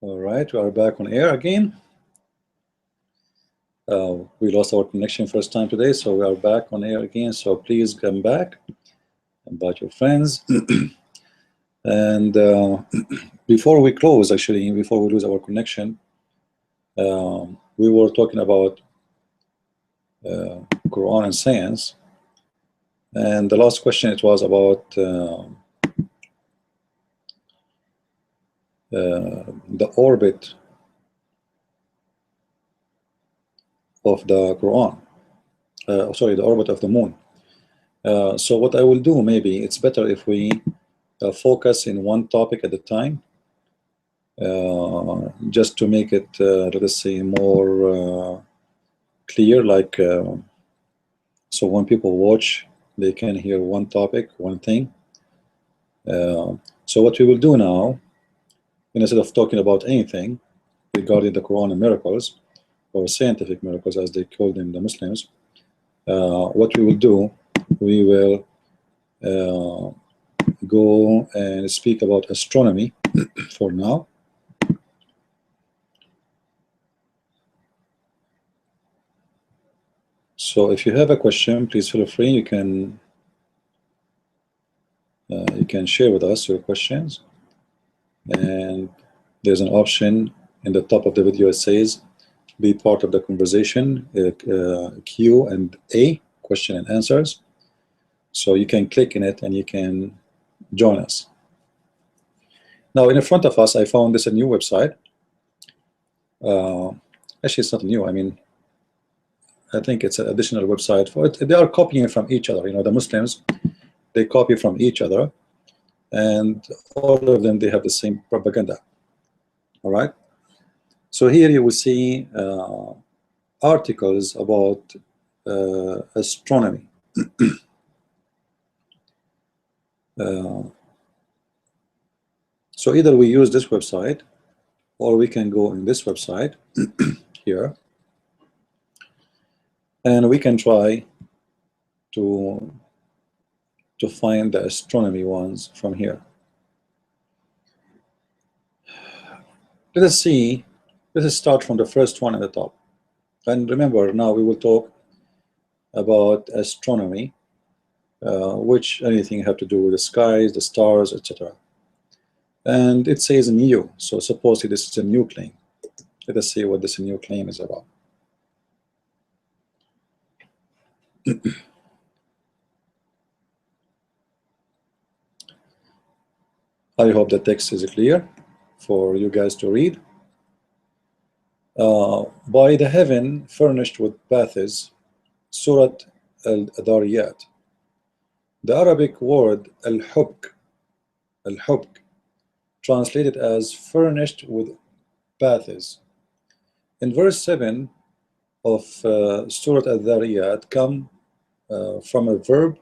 All right, we are back on air again. We lost our connection first time today, so we are back on air again. So please come back, invite your friends. And before we close, actually, before we lose our connection, we were talking about Quran and science. And the last question, it was about the orbit of the Quran. Sorry, the orbit of the moon. So what I will do, maybe it's better if we focus in one topic at a time, just to make it, let us say, more clear. Like, so when people watch, they can hear one topic, one thing. So what we will do now, instead of talking about anything regarding the Quran and miracles, or scientific miracles as they call them, the Muslims, what we will do, we will go and speak about astronomy for now. So if you have a question, please feel free. You can share with us your questions, and there's an option in the top of the video. It says be part of the conversation, Q&A, question and answers. So you can click in it and you can join us. Now in front of us, I found this a new website. Actually, it's not new. I mean, I think it's an additional website for it. They are copying from each other. You know, the Muslims, they copy from each other, and all of them, they have the same propaganda. All right. So here you will see articles about astronomy. So either we use this website, or we can go in this website here, and we can try to find the astronomy ones from here. Let us see. Let us start from the first one at the top. And remember, now we will talk about astronomy, which anything have to do with the skies, the stars, etc. And it says new, so supposedly this is a new claim. Let us see what this new claim is about. I hope the text is clear for you guys to read. By the heaven furnished with baths, Surat al-Dariyat. The Arabic word al-hubk, translated as furnished with baths. In verse 7 of Surat al-Dariyat come from a verb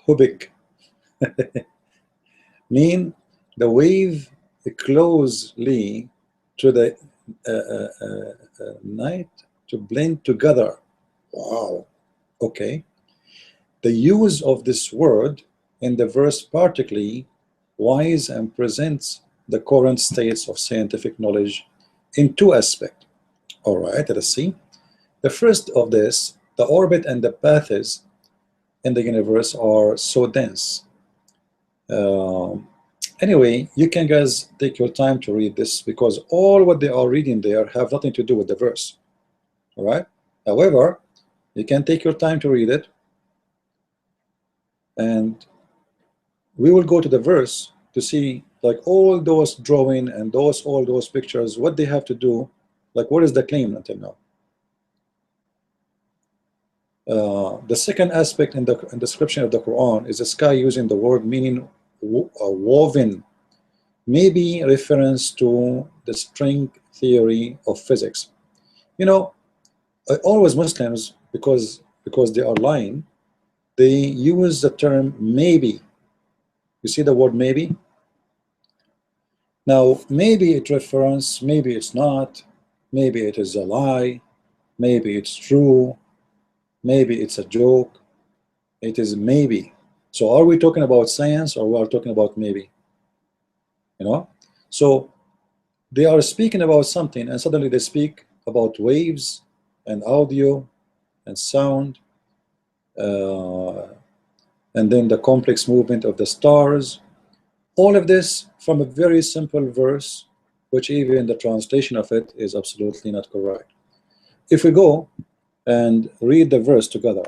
hubik, mean the wave closely to the night to blend together. Wow. Okay. The use of this word in the verse particularly wise and presents the current states of scientific knowledge in two aspects. All right, let us see. The first of this, the orbit and the paths in the universe are so dense. Anyway, you can guys take your time to read this, because all what they are reading there have nothing to do with the verse. All right. However, you can take your time to read it, and we will go to the verse to see, like, all those drawing and all those pictures, what they have to do, like, what is the claim until now. The second aspect in the description of the Quran is the sky using the word meaning woven, maybe reference to the string theory of physics. You know, always Muslims, because they are lying, they use the term maybe. You see the word maybe? Now, maybe it refers, maybe it's not, maybe it is a lie, maybe it's true, maybe it's a joke. It is maybe. So are we talking about science, or we are talking about maybe? You know? So They are speaking about something, and suddenly they speak about waves and audio and sound, and then the complex movement of the stars. All of this from a very simple verse, which even the translation of it is absolutely not correct. If we go and read the verse together,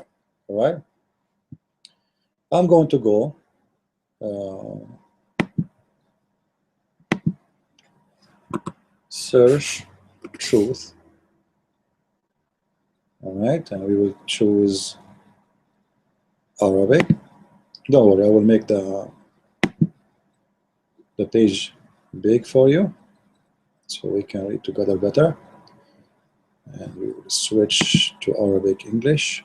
all right? I'm going to go search truth, all right, and we will choose Arabic. Don't worry, I will make the page big for you so we can read together better, and we will switch to Arabic English.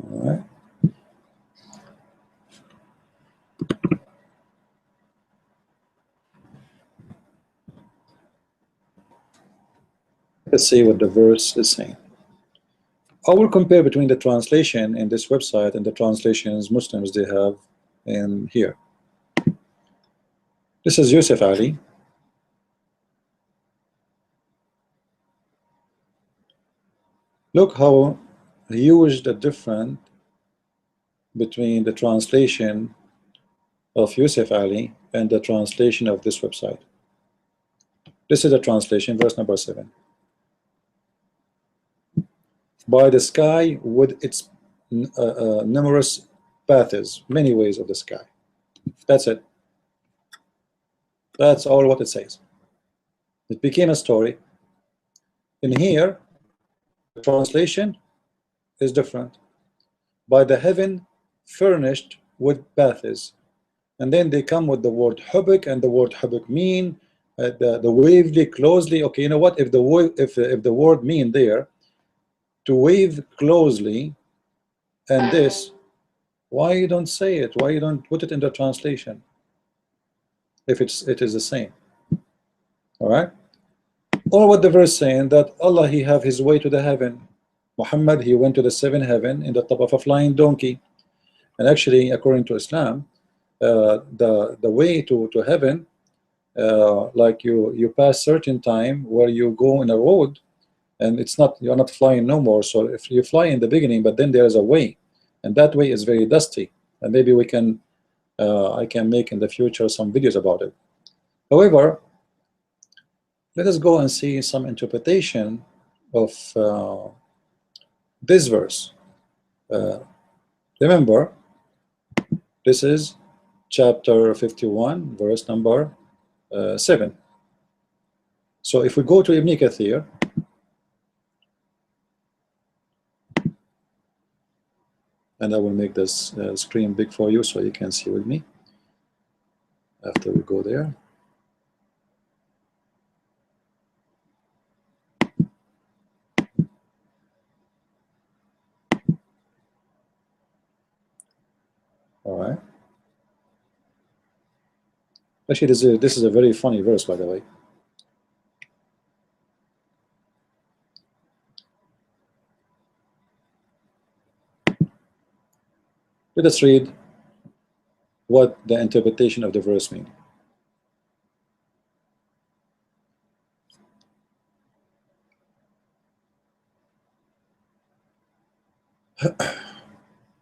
All right. Let's see what the verse is saying. I will compare between the translation in this website and the translations Muslims they have in here. This is Yusuf Ali. Look how huge the difference between the translation of Yusuf Ali and the translation of this website. This is the translation, verse number 7. By the sky with its numerous paths, many ways of the sky. That's it. That's all what it says. It became a story. In here, the translation is different. By the heaven furnished with paths. And then they come with the word hubuk, and the word hubuk mean the wavely closely. Okay, you know what? If the word mean there to wave closely, and this, why you don't say it? Why you don't put it in the translation? If it is the same. All right. Or what the verse saying that Allah He have His way to the heaven. Muhammad He went to the 7th heaven in the top of a flying donkey. And actually, according to Islam, the way to heaven, like you pass certain time where you go in a road, and you're not flying no more. So if you fly in the beginning, but then there is a way, and that way is very dusty, and maybe we can I can make in the future some videos about it. However, let us go and see some interpretation of this verse. Remember, this is chapter 51, verse number 7. So if we go to Ibn Kathir, and I will make this screen big for you so you can see with me after we go there. All right. Actually, this is a very funny verse, by the way. Let us read what the interpretation of the verse means.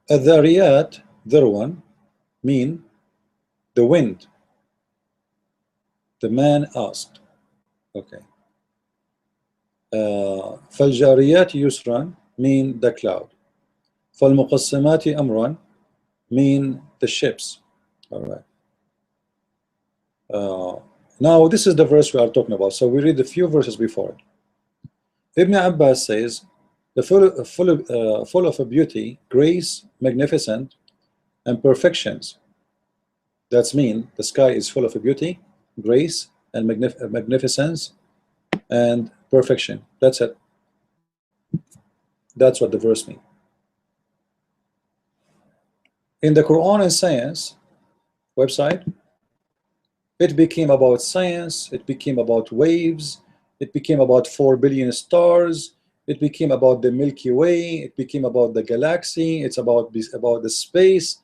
الذاريات ذروا mean the wind. The man asked. Okay. فالجاريات يسرا mean the cloud. فالمقسمات أمرا mean the ships. All right. Now this is the verse we are talking about. So we read a few verses before it. Ibn Abbas says, the full of a beauty, grace, magnificent, and perfections. That's mean the sky is full of a beauty, grace, and magnificence, and perfection. That's it. That's what the verse means. In the Qur'an and Science website, it became about science, it became about waves, it became about 4 billion stars, it became about the Milky Way, it became about the galaxy, it's about the space.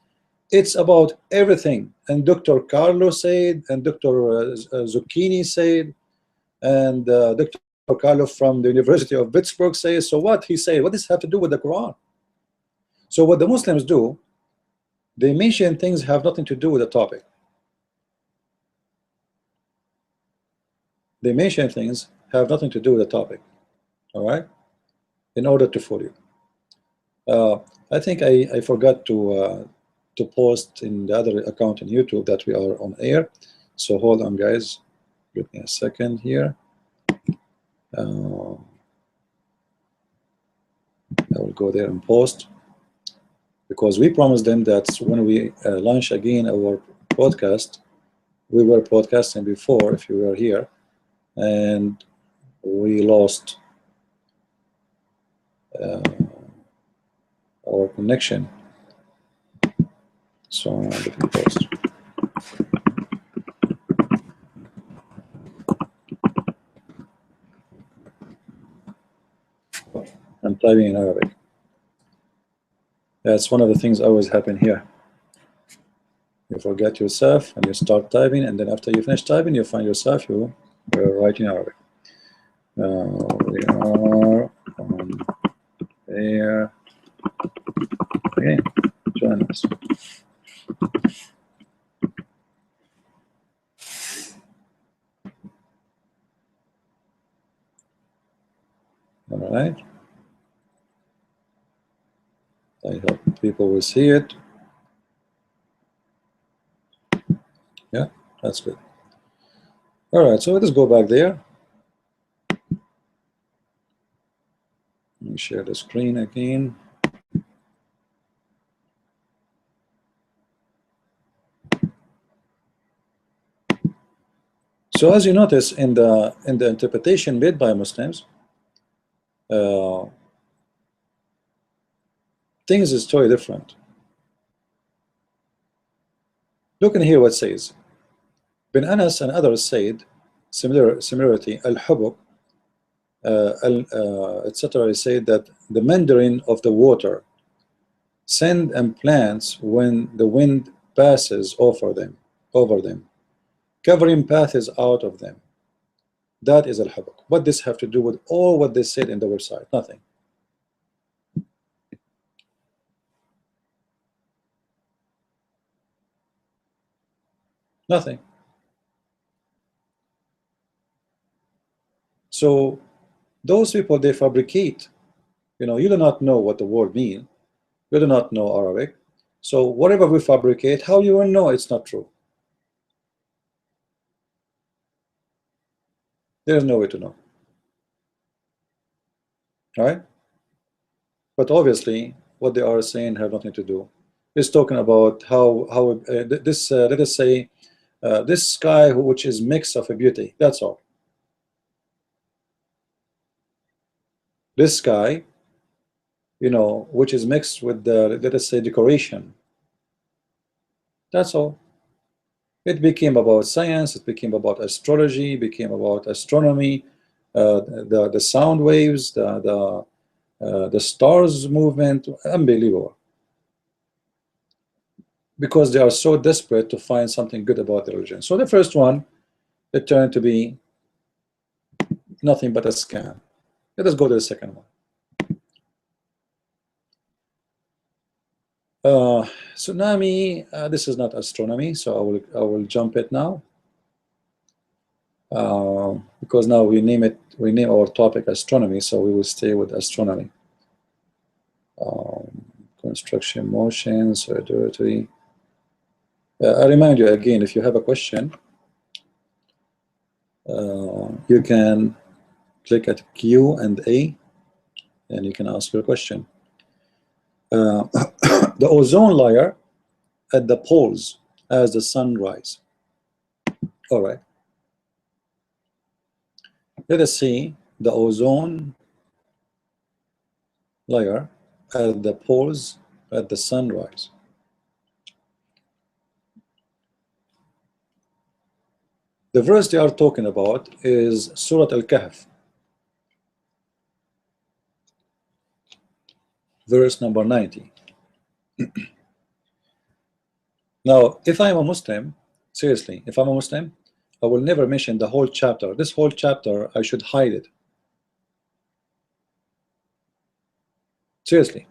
It's about everything. And Dr. Carlo said, and Dr. Zucchini said, and Dr. Carlo from the University of Pittsburgh says. So what he said, what does this have to do with the Quran? So what the Muslims do, they mention things have nothing to do with the topic. They mention things have nothing to do with the topic. All right, in order to fool you. I think I forgot to post in the other account in YouTube that we are on air. So hold on, guys. Give me a second here. I will go there and post, because we promised them that when we launch again our podcast, we were podcasting before, if you were here, and we lost our connection. So let me post. I'm typing in Arabic. That's one of the things always happen here. You forget yourself and you start typing, and then after you finish typing, you find yourself you are writing Arabic. We are on air. Okay, join us. All right. I hope people will see it. Yeah, that's good. All right, so let us go back there. Let me share the screen again. So as you notice in the interpretation made by Muslims, things is totally different. Look in here what it says. Bin Anas and others said similarity al-hubuk, etc. Said that the Mandarin of the water send and plants when the wind passes over them, covering paths out of them. That is al-hubuk. What does this have to do with all what they said in the website? Nothing. Nothing. So those people, they fabricate. You know, you do not know what the word means. You do not know Arabic. So whatever we fabricate, how you will know it's not true? There's no way to know. Right? But obviously, what they are saying have nothing to do. It's talking about how this let us say this sky which is mix of a beauty. That's all. This sky, you know, which is mixed with the, let us say, decoration. That's all. It became about science. It became about astrology. It became about astronomy. The sound waves. The stars movement. Unbelievable. Because they are so desperate to find something good about the religion. So the first one, it turned to be nothing but a scam. Let us go to the second one. Tsunami. This is not astronomy, so I will jump it now. Because now we name our topic astronomy, so we will stay with astronomy. Construction motions, hereditary. I remind you again, if you have a question, you can click at Q&A and you can ask your question. The ozone layer at the poles as the sun rises. All right. Let us see the ozone layer at the poles at the sunrise. The verse they are talking about is Surah Al-Kahf, verse number 90. Now, if I'm a Muslim, seriously, if I'm a Muslim, I will never mention the whole chapter. This whole chapter, I should hide it. Seriously.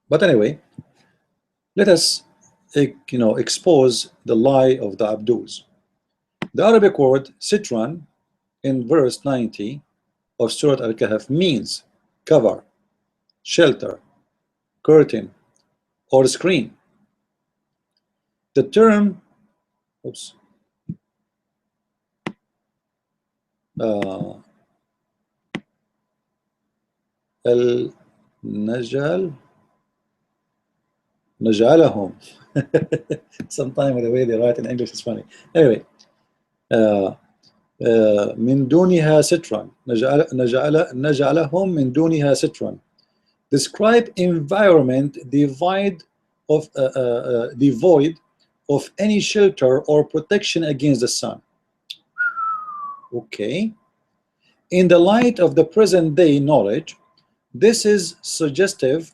But anyway, let us, expose the lie of the Abdus. The Arabic word sitran in verse 90 of Surah Al-Kahf means cover, shelter, curtain, or screen. The term, oops, al-najal, najalahum. Sometimes the way they write in English is funny. Anyway, من دونها سترا نجعلهم من دونها سترا. Describe environment devoid of any shelter or protection against the sun. Okay. In the light of the present day knowledge, this is suggestive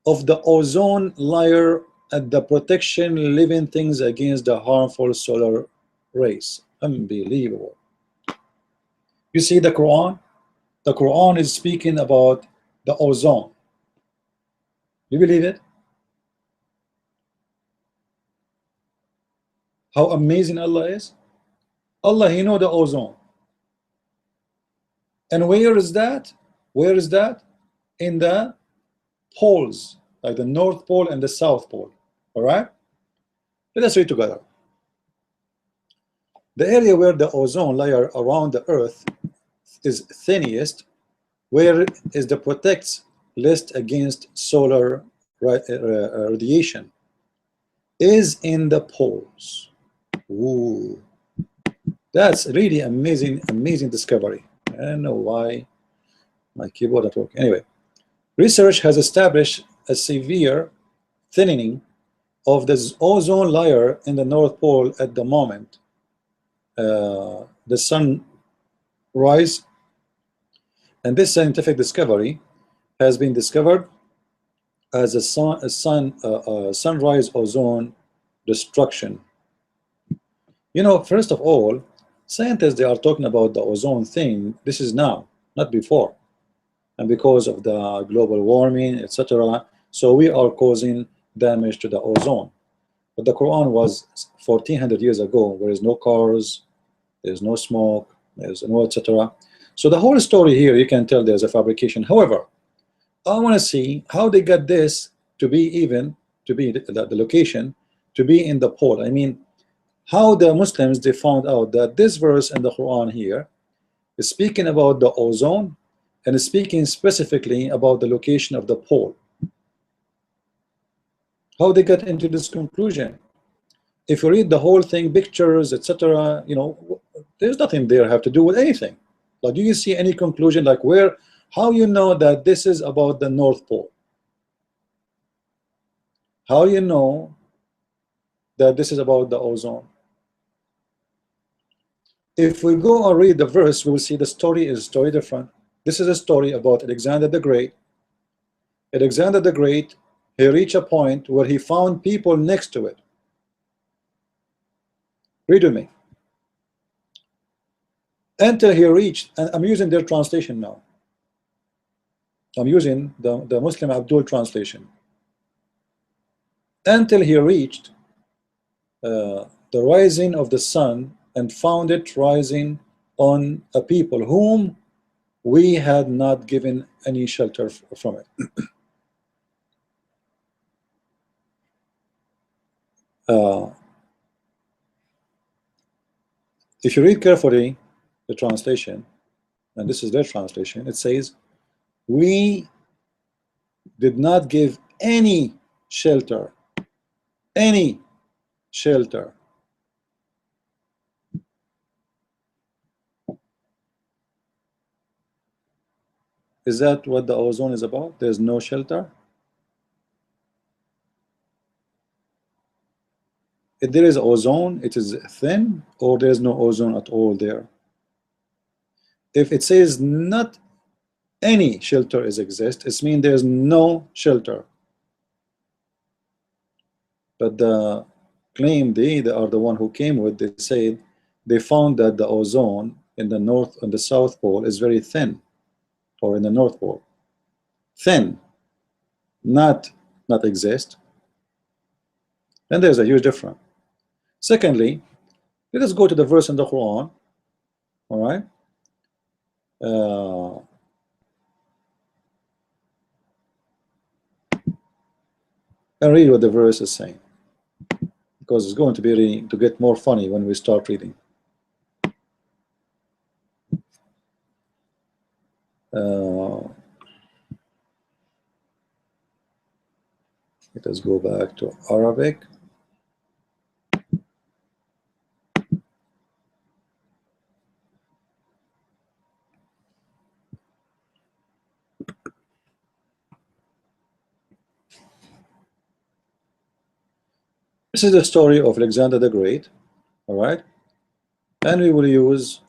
of the ozone layer and the protection living things against the harmful solar rays. Unbelievable. You see the Quran? The Quran is speaking about the ozone. You believe it? How amazing Allah is? Allah, He knows the ozone. And where is that? Where is that? In the poles, like the North Pole and the South Pole. All right? Let us read together. The area where the ozone layer around the Earth is thinest, where is the protects list against solar radiation, is in the poles. Ooh, that's really amazing discovery. I don't know why my keyboard not working. Anyway, research has established a severe thinning of the ozone layer in the North Pole at the moment. The sun rise, and this scientific discovery has been discovered as a sunrise ozone destruction. First of all, scientists, they are talking about the ozone thing. This is now, not before, and because of the global warming, etc. So we are causing damage to the ozone. But the Quran was 1400 years ago. There is no cars, there's no smoke, there's no etc. So the whole story here, you can tell there's a fabrication. However, I want to see how they got this to be the location to be in the pole. I mean, how the Muslims, they found out that this verse in the Quran here is speaking about the ozone and is speaking specifically about the location of the pole. How they got into this conclusion? If you read the whole thing, pictures, etc., there's nothing there have to do with anything. Like, do you see any conclusion, like how you know that this is about the North Pole? How you know that this is about the ozone? If we go and read the verse, we will see the story is totally different. This is a story about Alexander the Great. Alexander the Great, he reached a point where he found people next to it. Read with me. Until he reached, and I'm using their translation now. I'm using the Muslim Abdul translation. Until he reached the rising of the sun and found it rising on a people whom we had not given any shelter from it. If you read carefully the translation, and this is their translation, it says, we did not give any shelter. Any shelter. Is that what the ozone is about? There's no shelter? If there is ozone, it is thin, or there's no ozone at all there. If it says not any shelter is exist, it means there's no shelter. But the claim they are the one who came with, they said they found that the ozone in the north and the south pole is very thin, or in the north pole thin, not exist. And there's a huge difference. Secondly, let us go to the verse in the Quran, all right, and read what the verse is saying, because it's going to be really, to get more funny when we start reading. Let us go back to Arabic. This is the story of Alexander the Great, all right, and we will use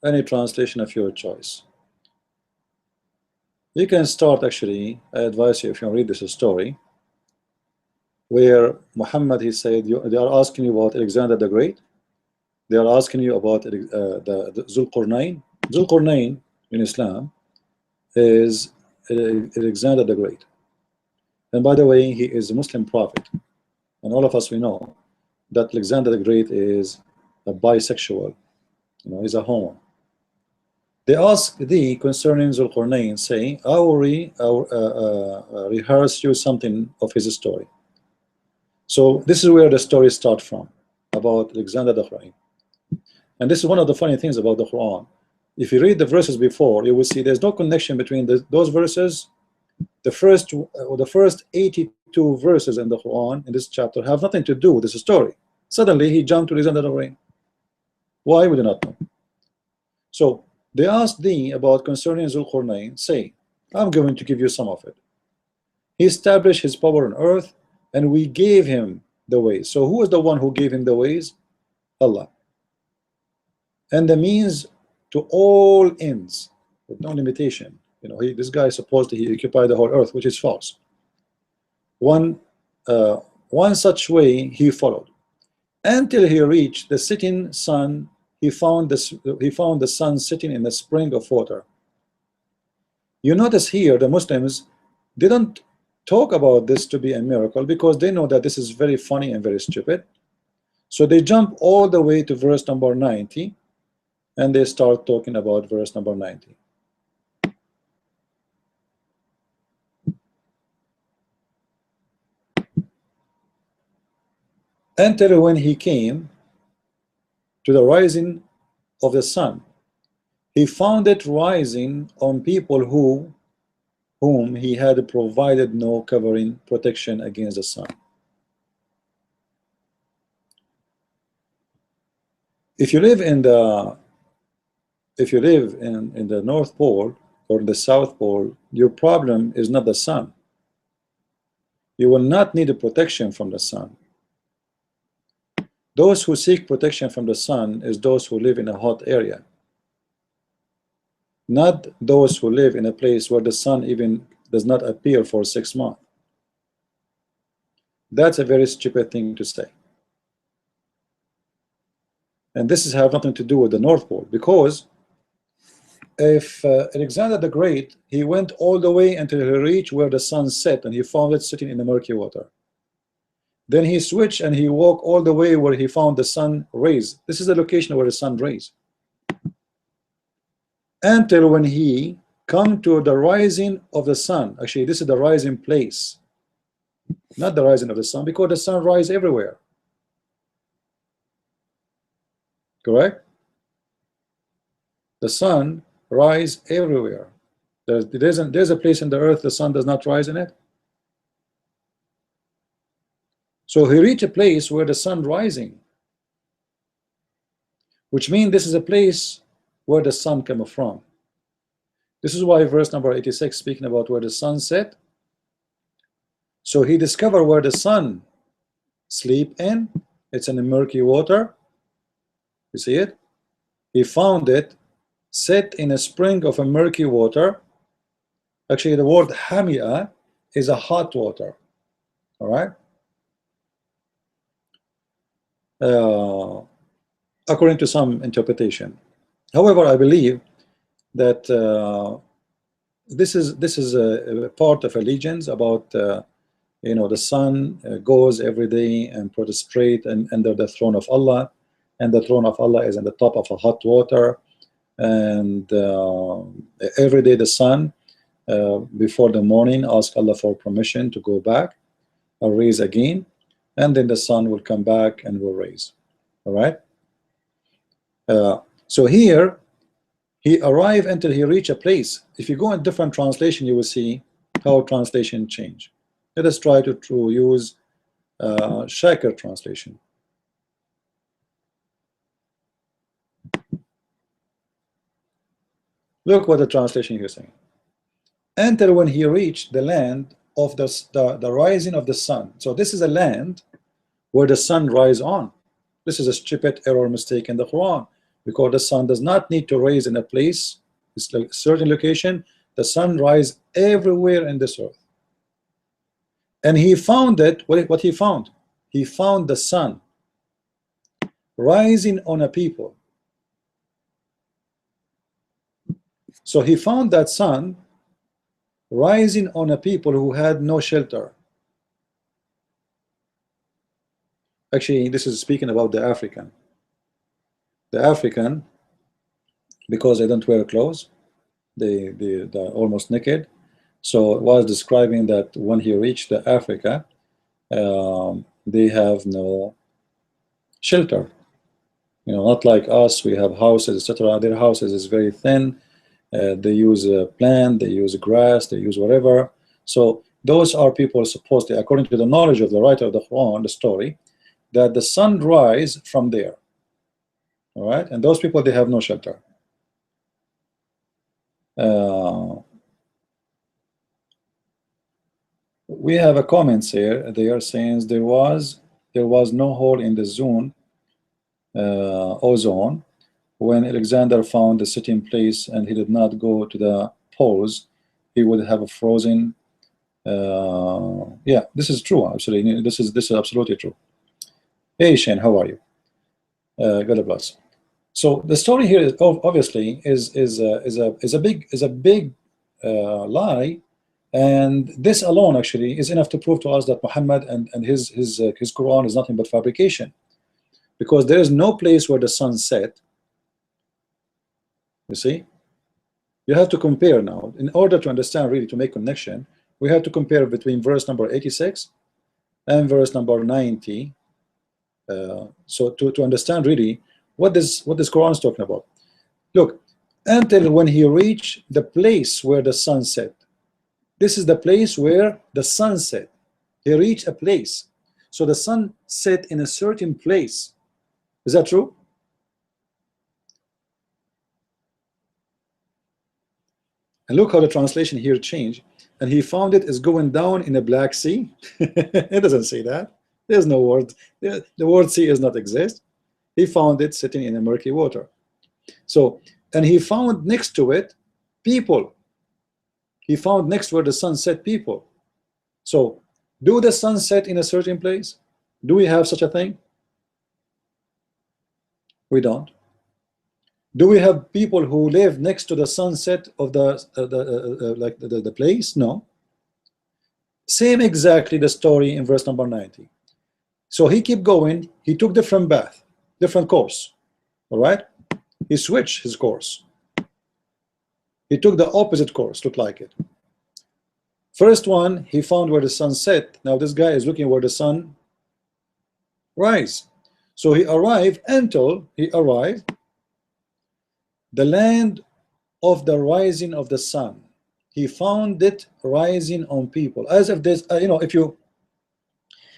any translation of your choice. You can start, actually, I advise you, if you read this story, where Muhammad, he said, they are asking you about Alexander the Great. They are asking you about the Zulqarnain. Zulqarnain in Islam is Alexander the Great. And by the way, he is a Muslim prophet. And all of us, we know that Alexander the Great is a bisexual. You know, he's a homo. They ask thee concerning Zulqarnain, saying, I will rehearse you something of his story. So this is where the story starts from, about Alexander the Great. And this is one of the funny things about the Quran. If you read the verses before, you will see there's no connection between those verses. The first 82 verses in the Quran in this chapter have nothing to do with this story. Suddenly he jumped to Alexander the Great. Why? We do not know. So they asked thee about concerning Zulqarnain, say, I'm going to give you some of it. He established his power on earth, and we gave him the ways. So who is the one who gave him the ways? Allah. And the means to all ends, with no limitation. You know, this guy is supposed to occupy the whole earth, which is false. One such way he followed, until he reached the setting sun. He found the sun sitting in a spring of water. You notice here the Muslims didn't talk about this to be a miracle, because they know that this is very funny and very stupid. So they jump all the way to verse number 90, and they start talking about verse number 90. Until when he came to the rising of the sun, he found it rising on people whom he had provided no covering protection against the sun. If you live in the North Pole or the South Pole, your problem is not the sun. You will not need a protection from the sun. Those who seek protection from the sun is those who live in a hot area, not those who live in a place where the sun even does not appear for 6 months. That's a very stupid thing to say. And this has nothing to do with the North Pole, because if Alexander the Great, he went all the way until he reached where the sun set, and he found it sitting in the murky water. Then he switched and he walked all the way where he found the sun rays. This is the location where the sun rays. Until when he come to the rising of the sun. Actually, this is the rising place, not the rising of the sun, because the sun rises everywhere. Correct? The sun rises everywhere. There's a place in the earth the sun does not rise in it. So he reached a place where the sun rising, which means this is a place where the sun comes from. This is why verse number 86 speaking about where the sun set. So he discovered where the sun sleep in. It's in the murky water. You see it? He found it set in a spring of a murky water. Actually, the word hamia is a hot water. All right. uh, according to some interpretation. However, I believe that this is a part of a legend about the sun goes every day and prostrate and under the throne of Allah, and the throne of Allah is on the top of a hot water, and every day the sun before the morning ask Allah for permission to go back or raise again, and then the sun will come back and will raise. All right. So here he arrived until he reached a place. If you go in different translation, you will see how translation change. Let us try to use Shaker translation. Look what the translation here is saying. Until when he reached the land of the rising of the sun. So this is a land where the sun rise on. This is a stupid error mistake in the Quran, because the sun does not need to rise in a place, it's like a certain location. The sun rise everywhere in this earth. And he found it. What he found? He found the sun rising on a people. So he found that sun rising on a people who had no shelter. Actually, this is speaking about the African. The African, because they don't wear clothes, they're almost naked. So it was describing that when he reached the Africa, they have no shelter. Not like us, we have houses, etc. Their houses is very thin. They use plant, they use grass, they use whatever. So those are people supposedly, according to the knowledge of the writer of the Quran, the story, that the sun rise from there. All right, and those people, they have no shelter. We have a comments here. They are saying there was no hole in the ozone when Alexander found the sitting place, and he did not go to the poles, he would have a frozen. Yeah, this is true. Absolutely, this is absolutely true. Hey Shane, how are you? God bless. So the story here is obviously is a big lie, and this alone actually is enough to prove to us that Muhammad and his Quran is nothing but fabrication, because there is no place where the sun set. You see, you have to compare now in order to understand, really to make connection. We have to compare between verse number 86 and verse number 90. So to understand really what this Quran is talking about. Look, until when he reached the place where the sun set. This is the place where the sun set. He reached a place. So the sun set in a certain place. Is that true? And look how the translation here changed. And he found it is going down in a Black Sea. It doesn't say that. There's no word. The word sea does not exist. He found it sitting in a murky water. So, and he found next to it people. He found next where the sun set people. So, do the sun set in a certain place? Do we have such a thing? We don't. Do we have people who live next to the sunset of the place? No. Same exactly the story in verse number 90. So he kept going. He took different path, different course. All right. He switched his course. He took the opposite course. Looked like it. First one, he found where the sun set. Now this guy is looking where the sun rise. So he arrived until he arrived the land of the rising of the sun. He found it rising on people, as if this, if you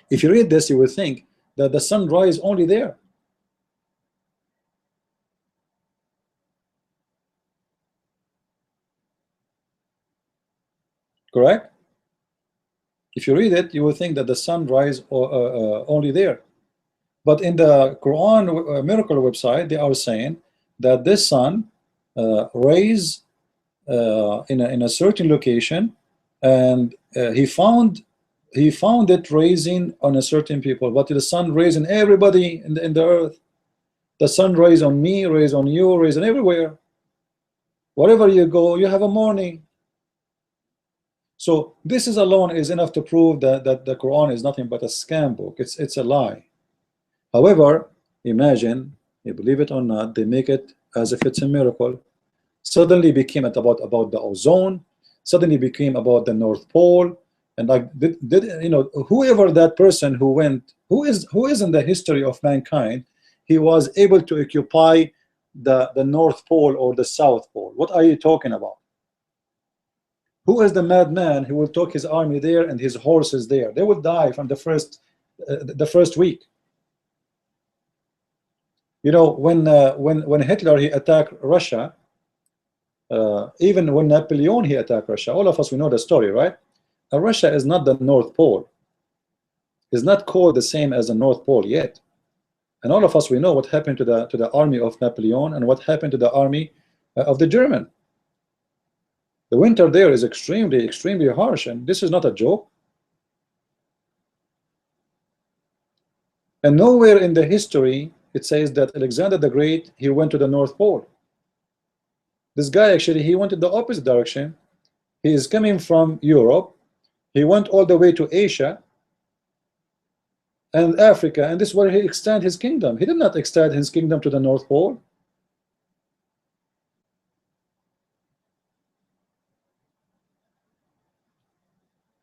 read this, you will think that the sun rise only there. Correct? If you read it, you will think that the sun rise only there. But in the Quran Miracle website, they are saying that this sun rise in a certain location, and he found he found it raising on a certain people, but the sun raising everybody in the earth. The sun rays on me, rays on you, rays on everywhere. Wherever you go, you have a morning. So this is alone is enough to prove that the Quran is nothing but a scam book. It's a lie. However, imagine, you believe it or not, they make it as if it's a miracle. Suddenly became about the ozone. Suddenly became about the North Pole. And like you know, whoever that person who went, who is in the history of mankind, he was able to occupy the North Pole or the South Pole. What are you talking about? Who is the madman who will take his army there and his horses there? They will die from the first week. You know, when Hitler he attacked Russia, even when Napoleon he attacked Russia, all of us we know the story, right? Russia is not the North Pole. It's not called the same as the North Pole yet. And all of us we know what happened to the army of Napoleon and what happened to the army of the German. The winter there is extremely harsh, and this is not a joke. And nowhere in the history it says that Alexander the Great he went to the North Pole. This guy actually he went in the opposite direction. He is coming from Europe. He went all the way to Asia and Africa, and this is where he extended his kingdom. He did not extend his kingdom to the North Pole.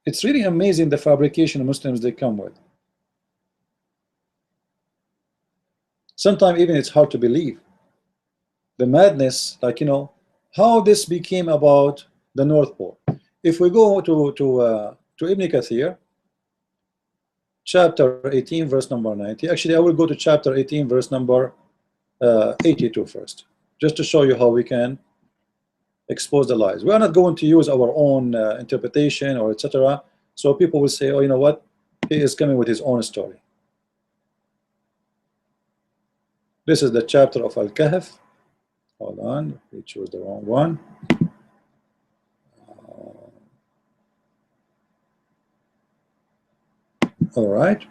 It's really amazing the fabrication Muslims they come with. Sometimes even it's hard to believe the madness, like, you know, how this became about the North Pole. If we go to Ibn Kathir, chapter 18, verse number 90. Actually, I will go to chapter 18, verse number 82 first, just to show you how we can expose the lies. We are not going to use our own interpretation or etc. So people will say, oh, you know what, he is coming with his own story. This is the chapter of Al-Kahf. Hold on, we chose the wrong one. All right.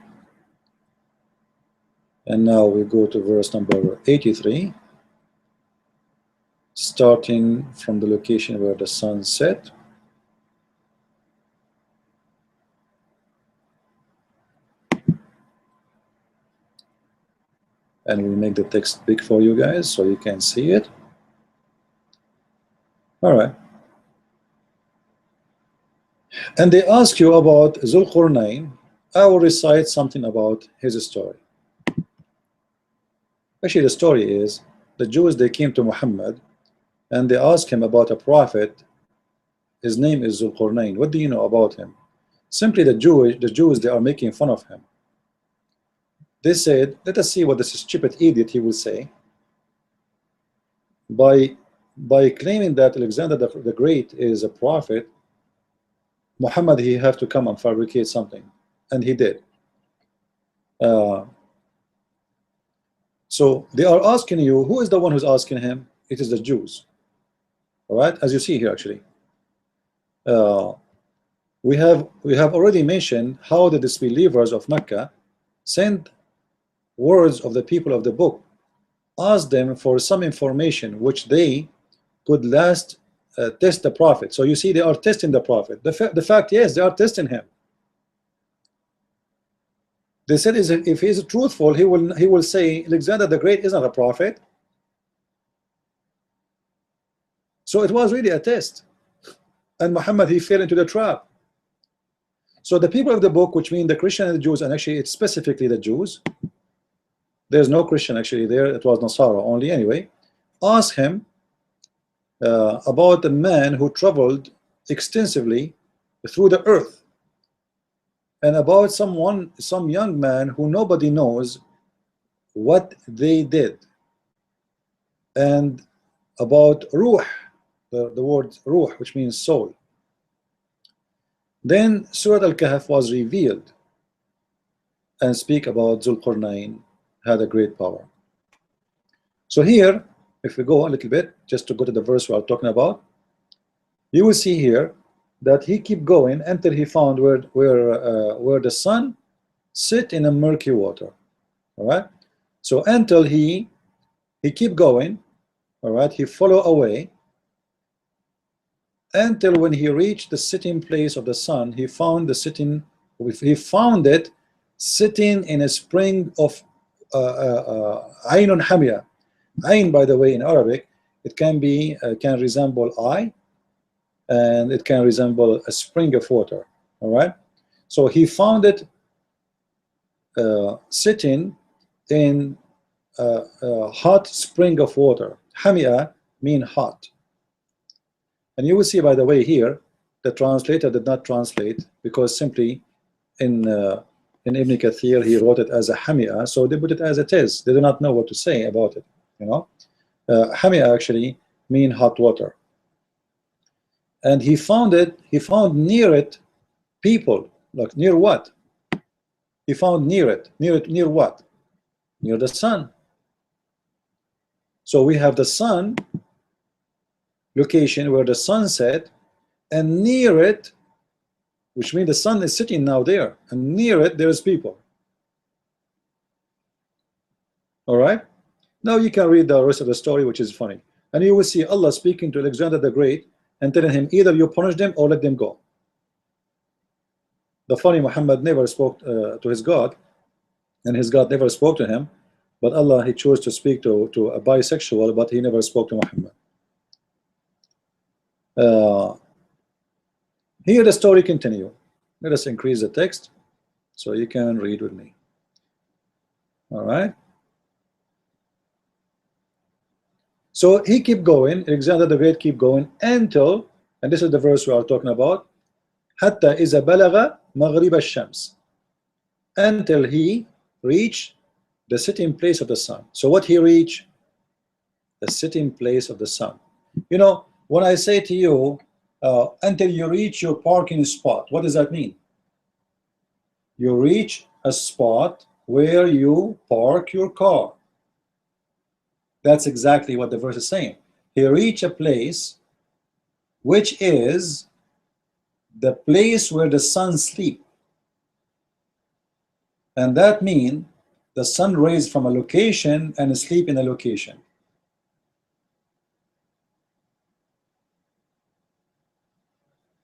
And now we go to verse number 83, starting from the location where the sun set. And we'll make the text big for you guys so you can see it. All right. And they ask you about Zulqarnain. I will recite something about his story. Actually, the story is the Jews, they came to Muhammad and they asked him about a prophet. His name is Zulqarnain. What do you know about him? Simply the Jews, they are making fun of him. They said, let us see what this stupid idiot he will say. By claiming that Alexander the Great is a prophet, Muhammad he have to come and fabricate something, and he did. So they are asking you, who is the one who's asking him? It is the Jews. All right, as you see here, actually, we have already mentioned how the disbelievers of Mecca sent words of the people of the book, asked them for some information which they could last test the prophet. So you see, they are testing the prophet. The fact, yes, they are testing him. They said, if he is truthful, he will say Alexander the Great is not a prophet. So it was really a test, and Muhammad he fell into the trap. So the people of the book, which mean the Christian and the Jews, and actually it's specifically the Jews, there's no Christian actually there, it was Nasara only anyway, asked him about a man who traveled extensively through the earth, and about some young man who nobody knows what they did, and about Ruh, the word Ruh, which means soul. Then Surah Al-Kahf was revealed and speak about Zulqarnain had a great power. So here, if we go a little bit, just to go to the verse we are talking about, you will see here that he keep going until he found where the sun sit in a murky water. All right. So until he keep going. All right. He follow away until when he reached the sitting place of the sun, he found it sitting in a spring of Ainun Hamia. Ain, by the way, in Arabic, it can be can resemble eye, and it can resemble a spring of water. All right. So he found it sitting in a hot spring of water. Hamia mean hot. And you will see, by the way, here the translator did not translate, because simply in Ibn Kathir he wrote it as a hamia, so they put it as it is. They do not know what to say about it. You know, hamia actually mean hot water. And he found near it people. Like near what? He found near what? Near the sun. So we have the sun location where the sun set, and near it, which means the sun is sitting now there, and near it there is people. All right. Now you can read the rest of the story, which is funny, and you will see Allah speaking to Alexander the Great and telling him, either you punish them or let them go. The funny, Muhammad never spoke to his God, and his God never spoke to him, but Allah, he chose to speak to a bisexual, but he never spoke to Muhammad. Here the story continue. Let us increase the text so you can read with me. All right. So he keep going, Alexander the Great keep going until, and this is the verse we are talking about, حتى إذا بلغ مغرب الشمس, until he reached the sitting place of the sun. So what he reached? The sitting place of the sun. You know, when I say to you, until you reach your parking spot, what does that mean? You reach a spot where you park your car. That's exactly what the verse is saying. He reached a place which is the place where the sun sleeps. And that means the sun rays from a location and sleep in a location.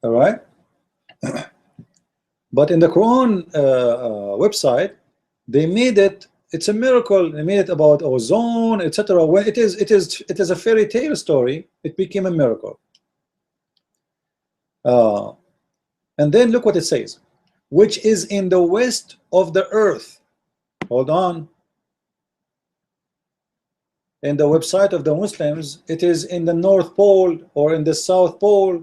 All right. But in the Quran website, they made it. It's a miracle. They made it about ozone, etc. When it is a fairy tale story, it became a miracle. And then look what it says, which is in the west of the earth. Hold on. In the website of the Muslims, it is in the North Pole or in the South Pole.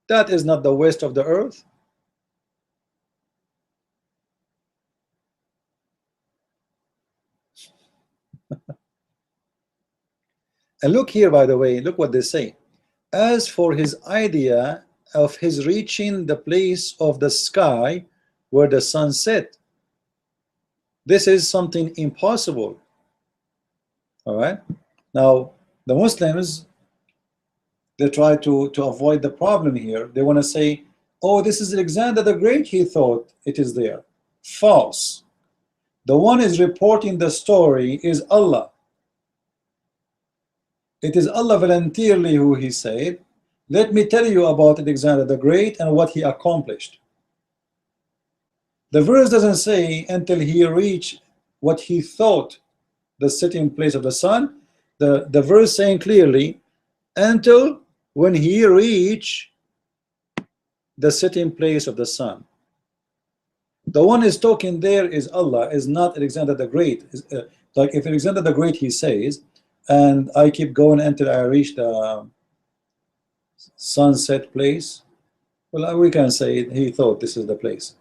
That is not the west of the earth. And look here, by the way, look what they say. As for his idea of his reaching the place of the sky where the sun set, this is something impossible. All right. Now the Muslims, they try to avoid the problem here. They want to say, oh, this is Alexander the Great, he thought it is there. False. The one is reporting the story is Allah. It is Allah voluntarily who he said, let me tell you about Alexander the Great and what he accomplished. The verse doesn't say until he reached what he thought the sitting place of the sun. The verse saying clearly until when he reached the sitting place of the sun. The one is talking there is Allah, is not Alexander the Great. Like if Alexander the Great, he says, and I keep going until I reach the sunset place, well, we can say he thought this is the place.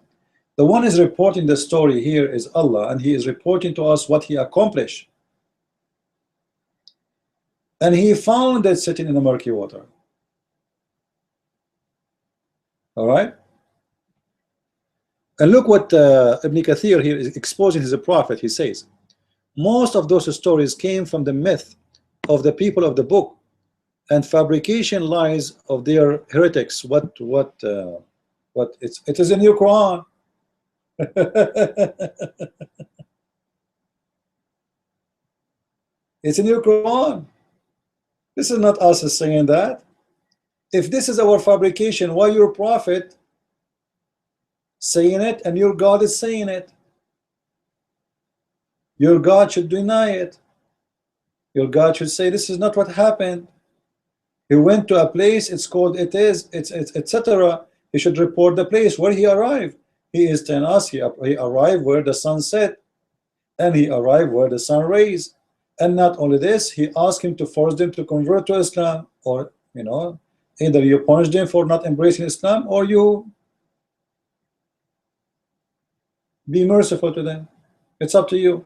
The one is reporting the story here is Allah, and he is reporting to us what he accomplished. And he found it sitting in the murky water. All right. And look what Ibn Kathir here is exposing as a prophet. He says, most of those stories came from the myth of the people of the book, and fabrication lies of their heretics. What it is in your Quran. It's in your Quran. This is not us saying that. If this is our fabrication, why your prophet saying it and your God is saying it? Your God should deny it. Your God should say this is not what happened. He went to a place, it's called it's etc. He should report the place where he arrived. He is telling us he arrived where the sun set, and he arrived where the sun raised. And not only this, he asked him to force them to convert to Islam, or either you punish them for not embracing Islam, or you be merciful to them. It's up to you.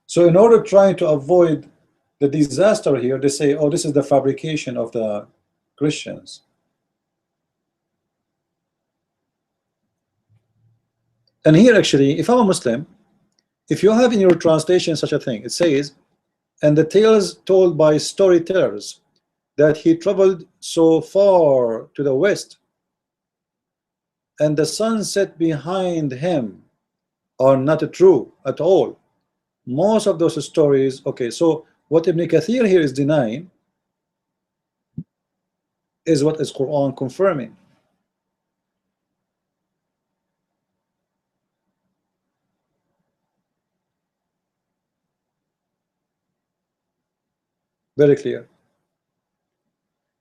So in order trying to avoid the disaster here, they say, oh, this is the fabrication of the Christians. And here actually, if I'm a Muslim, if you have in your translation such a thing, it says, and the tales told by storytellers that he traveled so far to the west, and the sun set behind him, are not true at all. Most of those stories, okay, so what Ibn Kathir here is denying is what is Quran confirming. Very clear.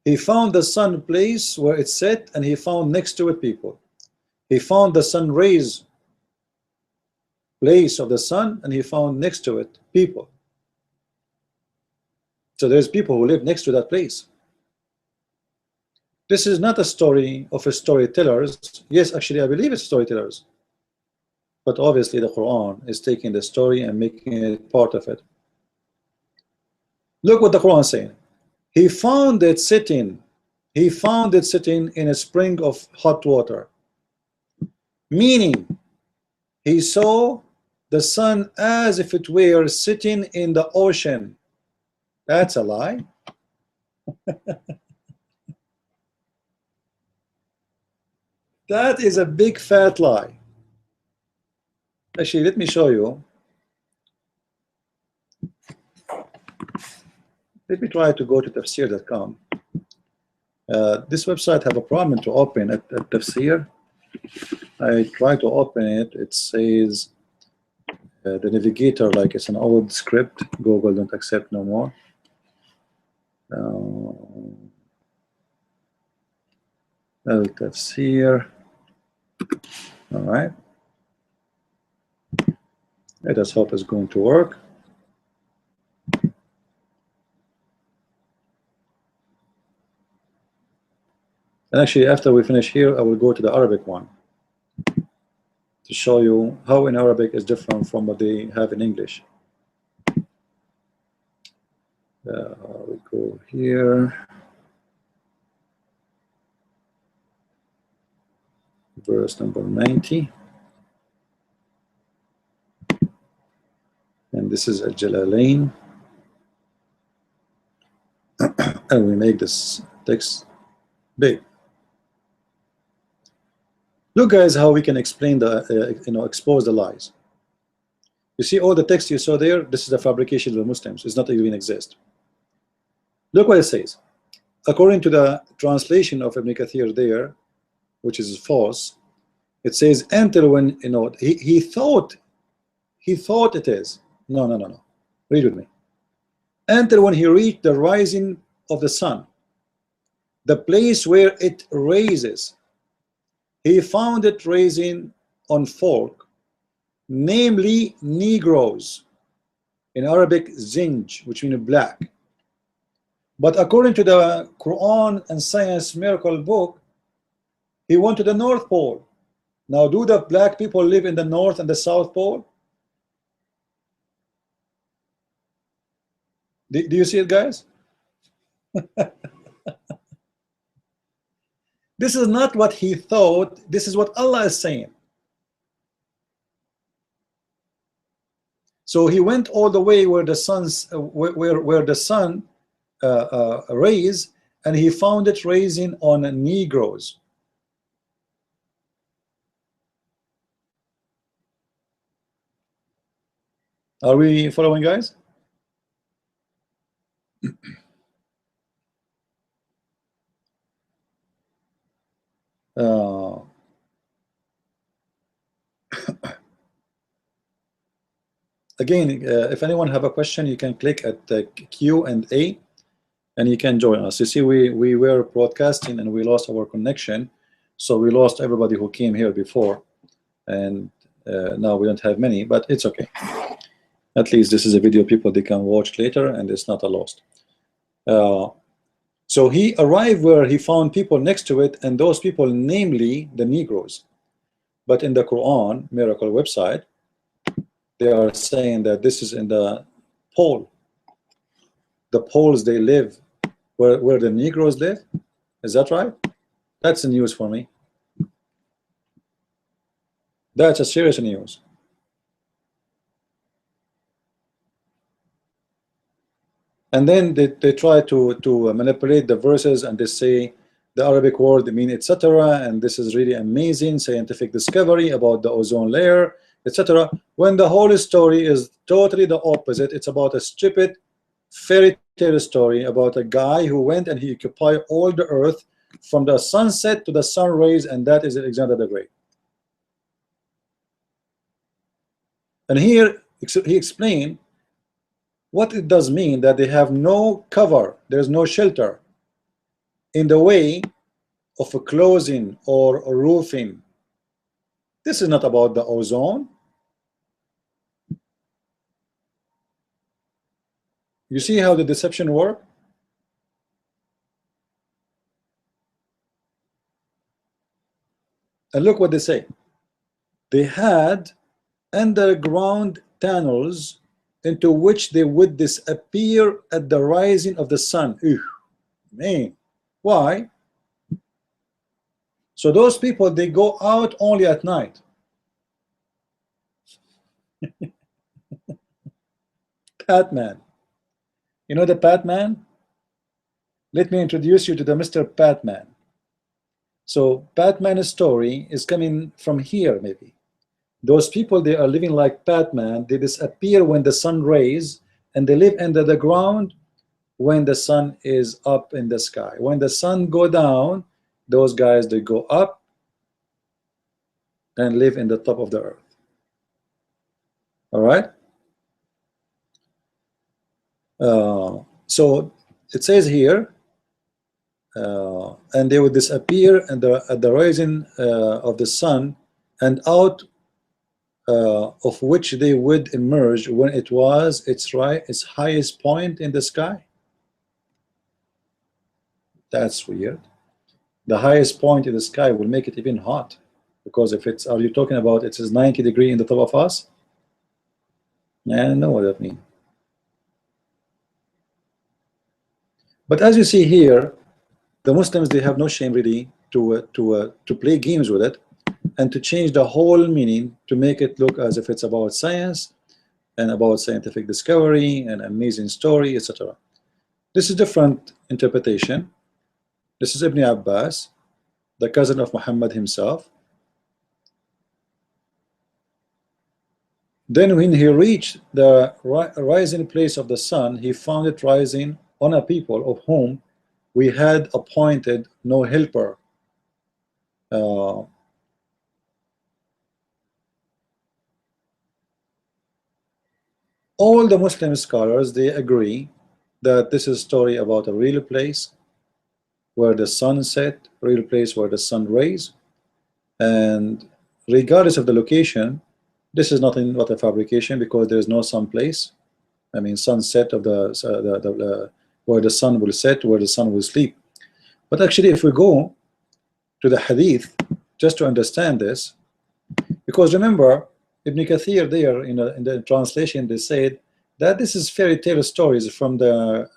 He found the sun place where it set, and he found next to it people. He found the sun rays place of the sun, and he found next to it people. So there's people who live next to that place. This is not a story of a storytellers. Yes, actually I believe it's storytellers, but obviously the Quran is taking the story and making it part of it. Look what the Quran is saying. He found it sitting in a spring of hot water, meaning he saw the sun as if it were sitting in the ocean. That's a lie. That is a big fat lie. Actually, let me show you. Let me try to go to tafsir.com. This website have a problem to open at tafsir. I try to open it. It says the navigator, like it's an old script. Google don't accept no more. Tafsir. All right. Let us hope it's going to work. And actually, after we finish here, I will go to the Arabic one to show you how in Arabic is different from what they have in English. We go here. Verse number 90. And this is Al-Jalalain. And we make this text big. Look, guys, how we can explain the, expose the lies. You see all the text you saw there. This is the fabrication of the Muslims. It's not even exist. Look what it says. According to the translation of Ibn Kathir there, which is false, it says until when he thought it is. No. Read with me. Until when he reached the rising of the sun, the place where it raises, he found it raising on folk, namely Negroes, in Arabic zinj, which means black. But according to the Qur'an and Science miracle book, he went to the North Pole. Now, do the black people live in the North and the South Pole? Do you see it, guys? This is not what he thought. This is what Allah is saying. So he went all the way where the sun's where the sun rays, and he found it raising on Negroes. Are we following, guys? Again, if anyone have a question, you can click at the Q&A and you can join us. You see, we were broadcasting and we lost our connection, so we lost everybody who came here before, and now we don't have many, but it's okay. At least this is a video people they can watch later, and it's not a lost. So he arrived where he found people next to it, and those people, namely the Negroes. But in the Quran Miracle website, they are saying that this is in the pole. The poles they live where the Negroes live. Is that right? That's the news for me. That's a serious news. And then they try to manipulate the verses, and they say the Arabic word mean etc. and this is really amazing scientific discovery about the ozone layer, etc. When the whole story is totally the opposite. It's about a stupid fairy tale story about a guy who went and he occupied all the earth from the sunset to the sun rays, and that is Alexander the Great. And here he explained what it does mean that they have no cover, there's no shelter in the way of a clothing or a roofing. This is not about the ozone. You see how the deception works? And look what they say. They had underground tunnels into which they would disappear at the rising of the sun. Ew, man, why? So those people, they go out only at night. Batman. You know the Batman? Let me introduce you to the Mr. Batman. So Batman's story is coming from here, maybe. Those people, they are living like Batman. They disappear when the sun rays, and they live under the ground when the sun is up in the sky. When the sun go down, those guys, they go up and live in the top of the earth. All right? So it says here, and they would disappear at the rising of the sun, and out of which they would emerge when it was its highest point in the sky. That's weird. The highest point in the sky will make it even hot, because if it's, are you talking about it is 90 degrees in the top of us? I don't know what that means. But as you see here, the Muslims, they have no shame really to play games with it, and to change the whole meaning to make it look as if it's about science and about scientific discovery and amazing story, etc. This is different interpretation. This is Ibn Abbas, the cousin of Muhammad himself. Then when he reached the rising place of the sun, he found it rising on a people of whom we had appointed no helper. All the Muslim scholars, they agree that this is a story about a real place where the sun set, real place where the sun rays, and regardless of the location, this is nothing but a fabrication, because there is no sun place. I mean, sunset of the where the sun will set, where the sun will sleep. But actually, if we go to the hadith just to understand this, because remember, Ibn Kathir there in the translation, they said that this is fairy tale stories from the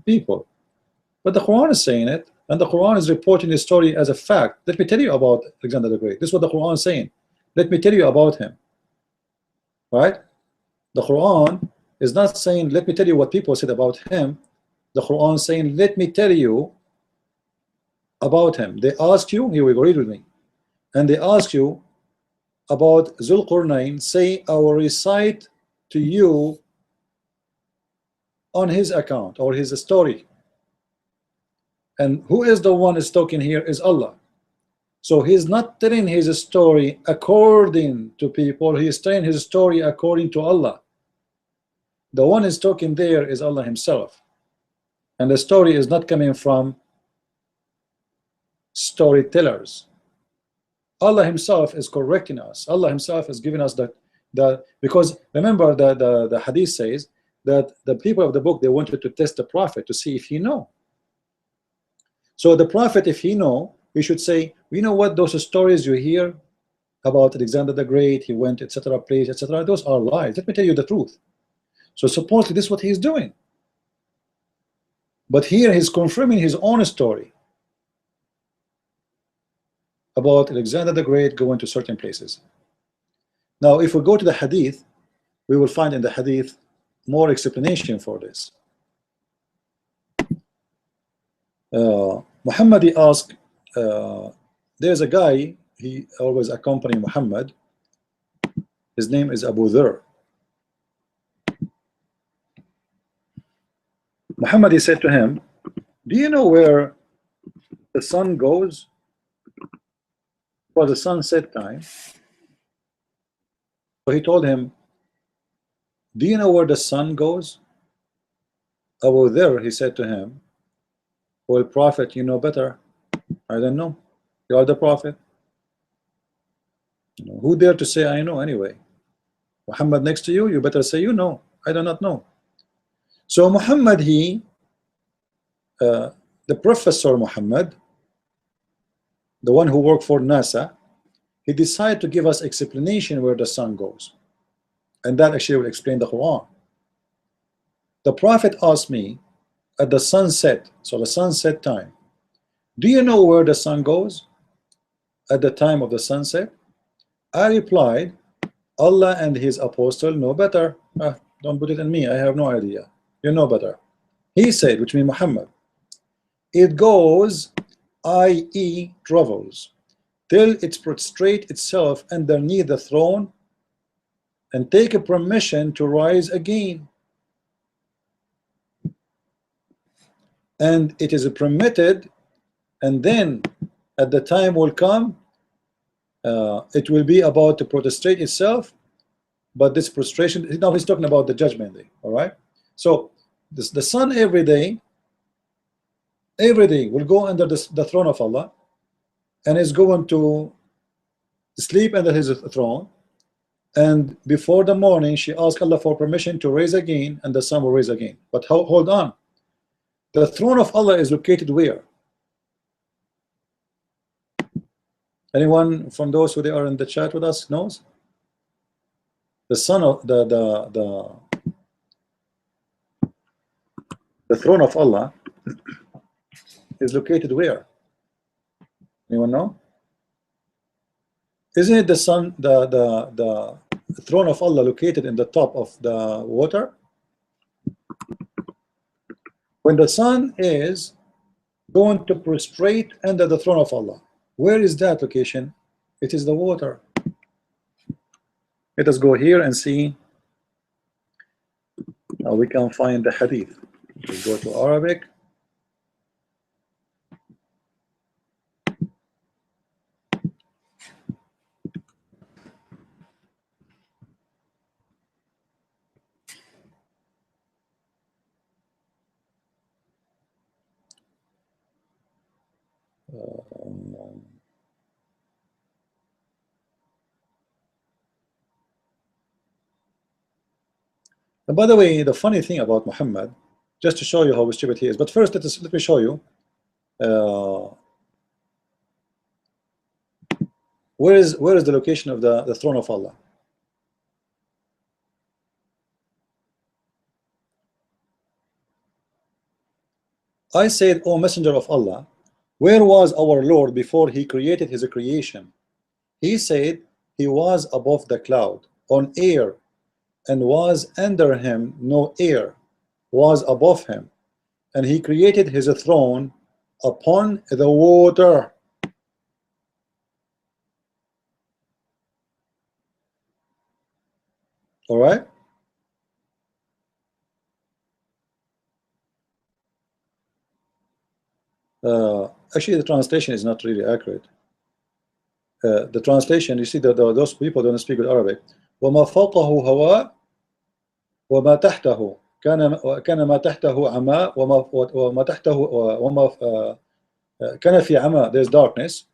people, but the Quran is saying it, and the Quran is reporting the story as a fact. Let me tell you about Alexander the Great. This is what the Quran is saying. Let me tell you about him. Right? The Quran is not saying, let me tell you what people said about him. The Quran is saying, let me tell you about him. They ask you, here we go, read with me. And they ask you about Zulqarnain, say, I will recite to you on his account or his story. And who is the one is talking here is Allah. So he's not telling his story according to people, he is telling his story according to Allah. The one is talking there is Allah himself. And the story is not coming from storytellers. Allah himself is correcting us. Allah himself is giving us the because remember the hadith says that the people of the book, they wanted to test the prophet to see if he know. So the prophet, if he know, he should say, you know what, those stories you hear about Alexander the Great, he went etc. place etc., those are lies. Let me tell you the truth. So supposedly this is what he's doing. But here he's confirming his own story about Alexander the Great going to certain places. Now if we go to the hadith, we will find in the hadith more explanation for this. Muhammad, he asked, there's a guy, he always accompanied Muhammad, his name is Abu Dharr. Muhammad, he said to him, do you know where the sun goes? For the sunset time. So he told him, do you know where the sun goes? Abu Dharr, he said to him, well, prophet, you know better. I don't know. You are the prophet. You know, who dare to say I know anyway? Muhammad next to you, you better say you know. I do not know. So Muhammad, the professor Muhammad, the one who worked for NASA, he decided to give us explanation where the sun goes, and that actually will explain the Quran. The prophet asked me at the sunset, so the sunset time, do you know where the sun goes at the time of the sunset? I replied, Allah and his apostle know better. Don't put it in me, I have no idea. You know better. He said, which means Muhammad, it goes, i.e. travels, till it prostrate itself underneath the throne and take a permission to rise again. And it is permitted, and then at the time will come, it will be about to prostrate itself, but this prostration, now he's talking about the judgment day, all right? So the sun every day will go under the throne of Allah, and is going to sleep under his throne, and before the morning she asked Allah for permission to raise again, and the sun will raise again. But hold on, the throne of Allah is located where? Anyone from those who they are in the chat with us knows? The sun of the throne of Allah is located where? Anyone know? Isn't it the sun, the throne of Allah located in the top of the water? When the sun is going to prostrate under the throne of Allah, where is that location? It is the water. Let us go here and see. Now we can find the hadith. We go to Arabic. And by the way, the funny thing about Muhammad, just to show you how stupid he is, but first let me show you where is the location of the throne of Allah. I said, O Messenger of Allah, where was our Lord before he created his creation? He said he was above the cloud, on air, and was under him no air, was above him, and he created his throne upon the water. All right. Actually, the translation is not really accurate. The translation, you see that those people don't speak with Arabic. وما فوقه هواء وما تحته كان ما تحته عماء وما تحته وما كان في عماء, there's darkness.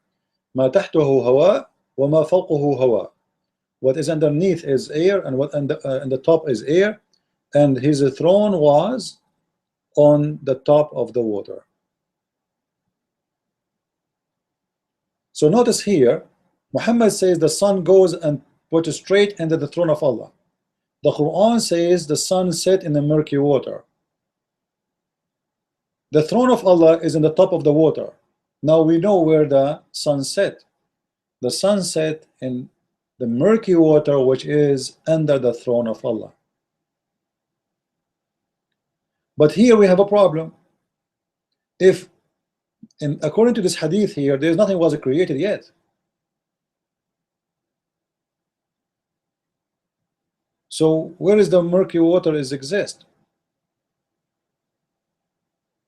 ما تحته هواء وما فوقه هواء. What is underneath is air, and what and the top is air, and his throne was on the top of the water. So notice here, Muhammad says the sun goes and put straight into the throne of Allah. The Quran says the sun set in the murky water. The throne of Allah is in the top of the water. Now we know where the sun set. The sun set in the murky water, which is under the throne of Allah. But here we have a problem. If, according to this hadith here, there's nothing was created yet. So where is the murky water is exist?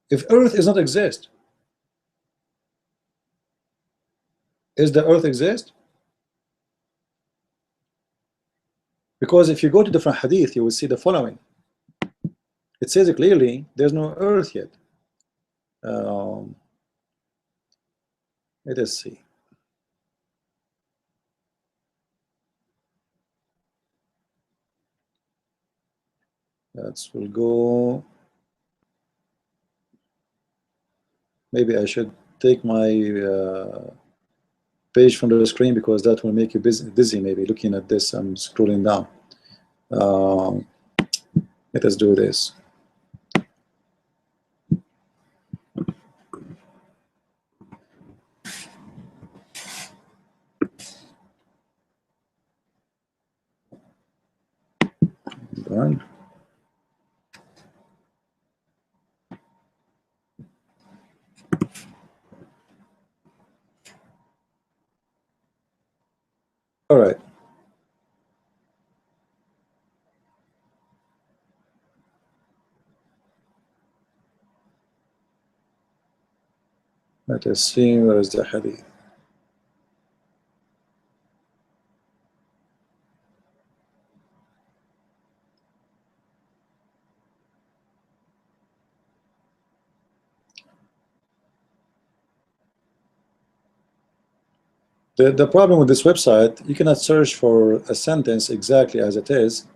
If earth is not exist, is the earth exist? Because if you go to different hadith, you will see the following. It says clearly there's no earth yet. Let us see. We'll go. Maybe I should take my page from the screen, because that will make you dizzy. Maybe looking at this, I'm scrolling down. Let us do this. Done. All right. Let us see, where is the hadith? The problem with this website, you cannot search for a sentence exactly as it is.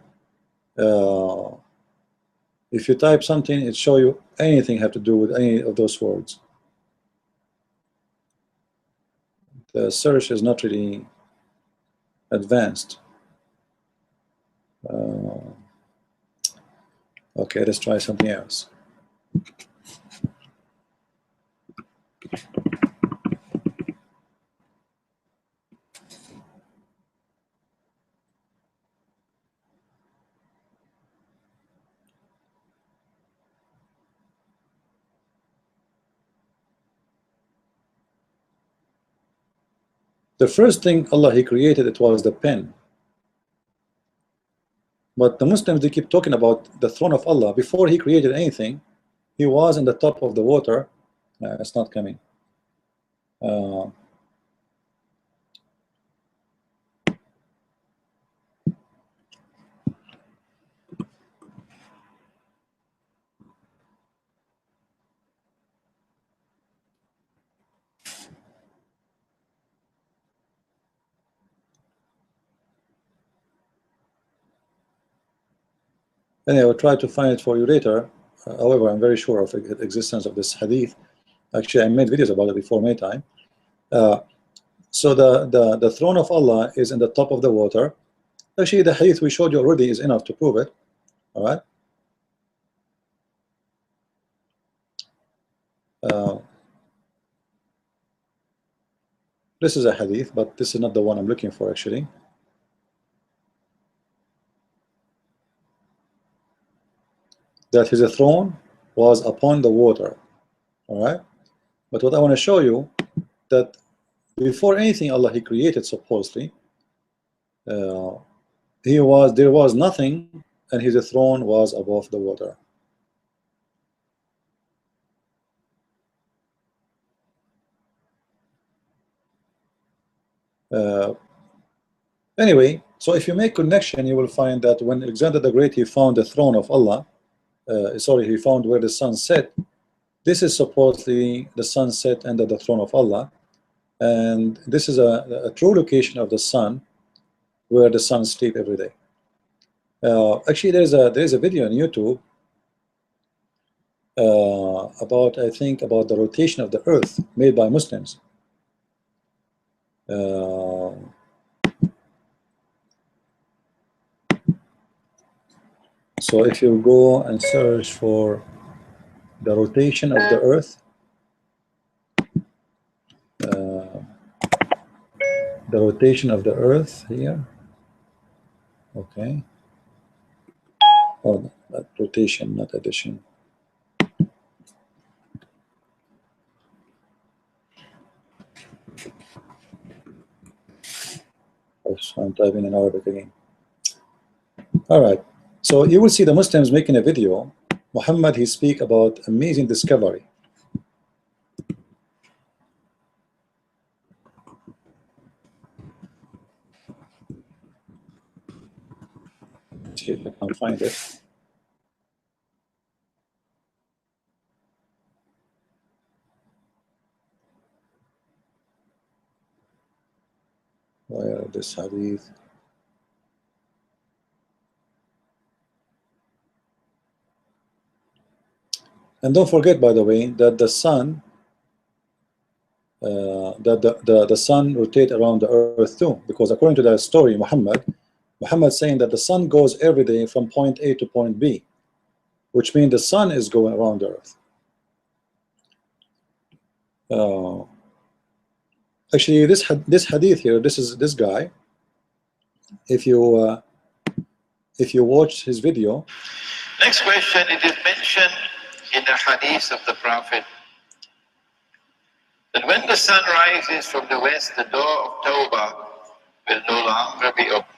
If you type something, it show you anything have to do with any of those words. The search is not really advanced. Okay, let's try something else. The first thing Allah He created, it was the pen. But the Muslims, they keep talking about the throne of Allah. Before He created anything, He was in the top of the water. It's not coming. Anyway, I will try to find it for you later. However, I'm very sure of the existence of this hadith. Actually, I made videos about it before May time. So the throne of Allah is in the top of the water. Actually, the hadith we showed you already is enough to prove it. All right. This is a hadith, but this is not the one I'm looking for, actually. that his throne was upon the water. All right, but what I want to show you, that before anything Allah He created, supposedly there was nothing, and his throne was above the water. Anyway, so if you make connection, you will find that when Alexander the Great, he found the throne of Allah, he found where the sun set. This is supposedly the sunset under the throne of Allah, and this is a true location of the sun, where the sun sleep every day. Actually, there is a video on YouTube about, I think, about the rotation of the Earth made by Muslims. So if you go and search for the rotation of the Earth, the rotation of the Earth here, okay. Oh, that rotation, not addition. Oh, so I'm typing in Arabic again. All right. So you will see the Muslims making a video. Muhammad, he speak about amazing discovery. Let's see if I can find it. Where this hadith? And don't forget, by the way, that the sun, the sun rotates around the Earth too, because according to that story, Muhammad saying that the sun goes every day from point A to point B, which means the sun is going around the Earth. Actually, this hadith here, this guy, if you watch his video. Next question, it is mentioned in the hadith of the Prophet that when the sun rises from the west, the door of Tawbah will no longer be open.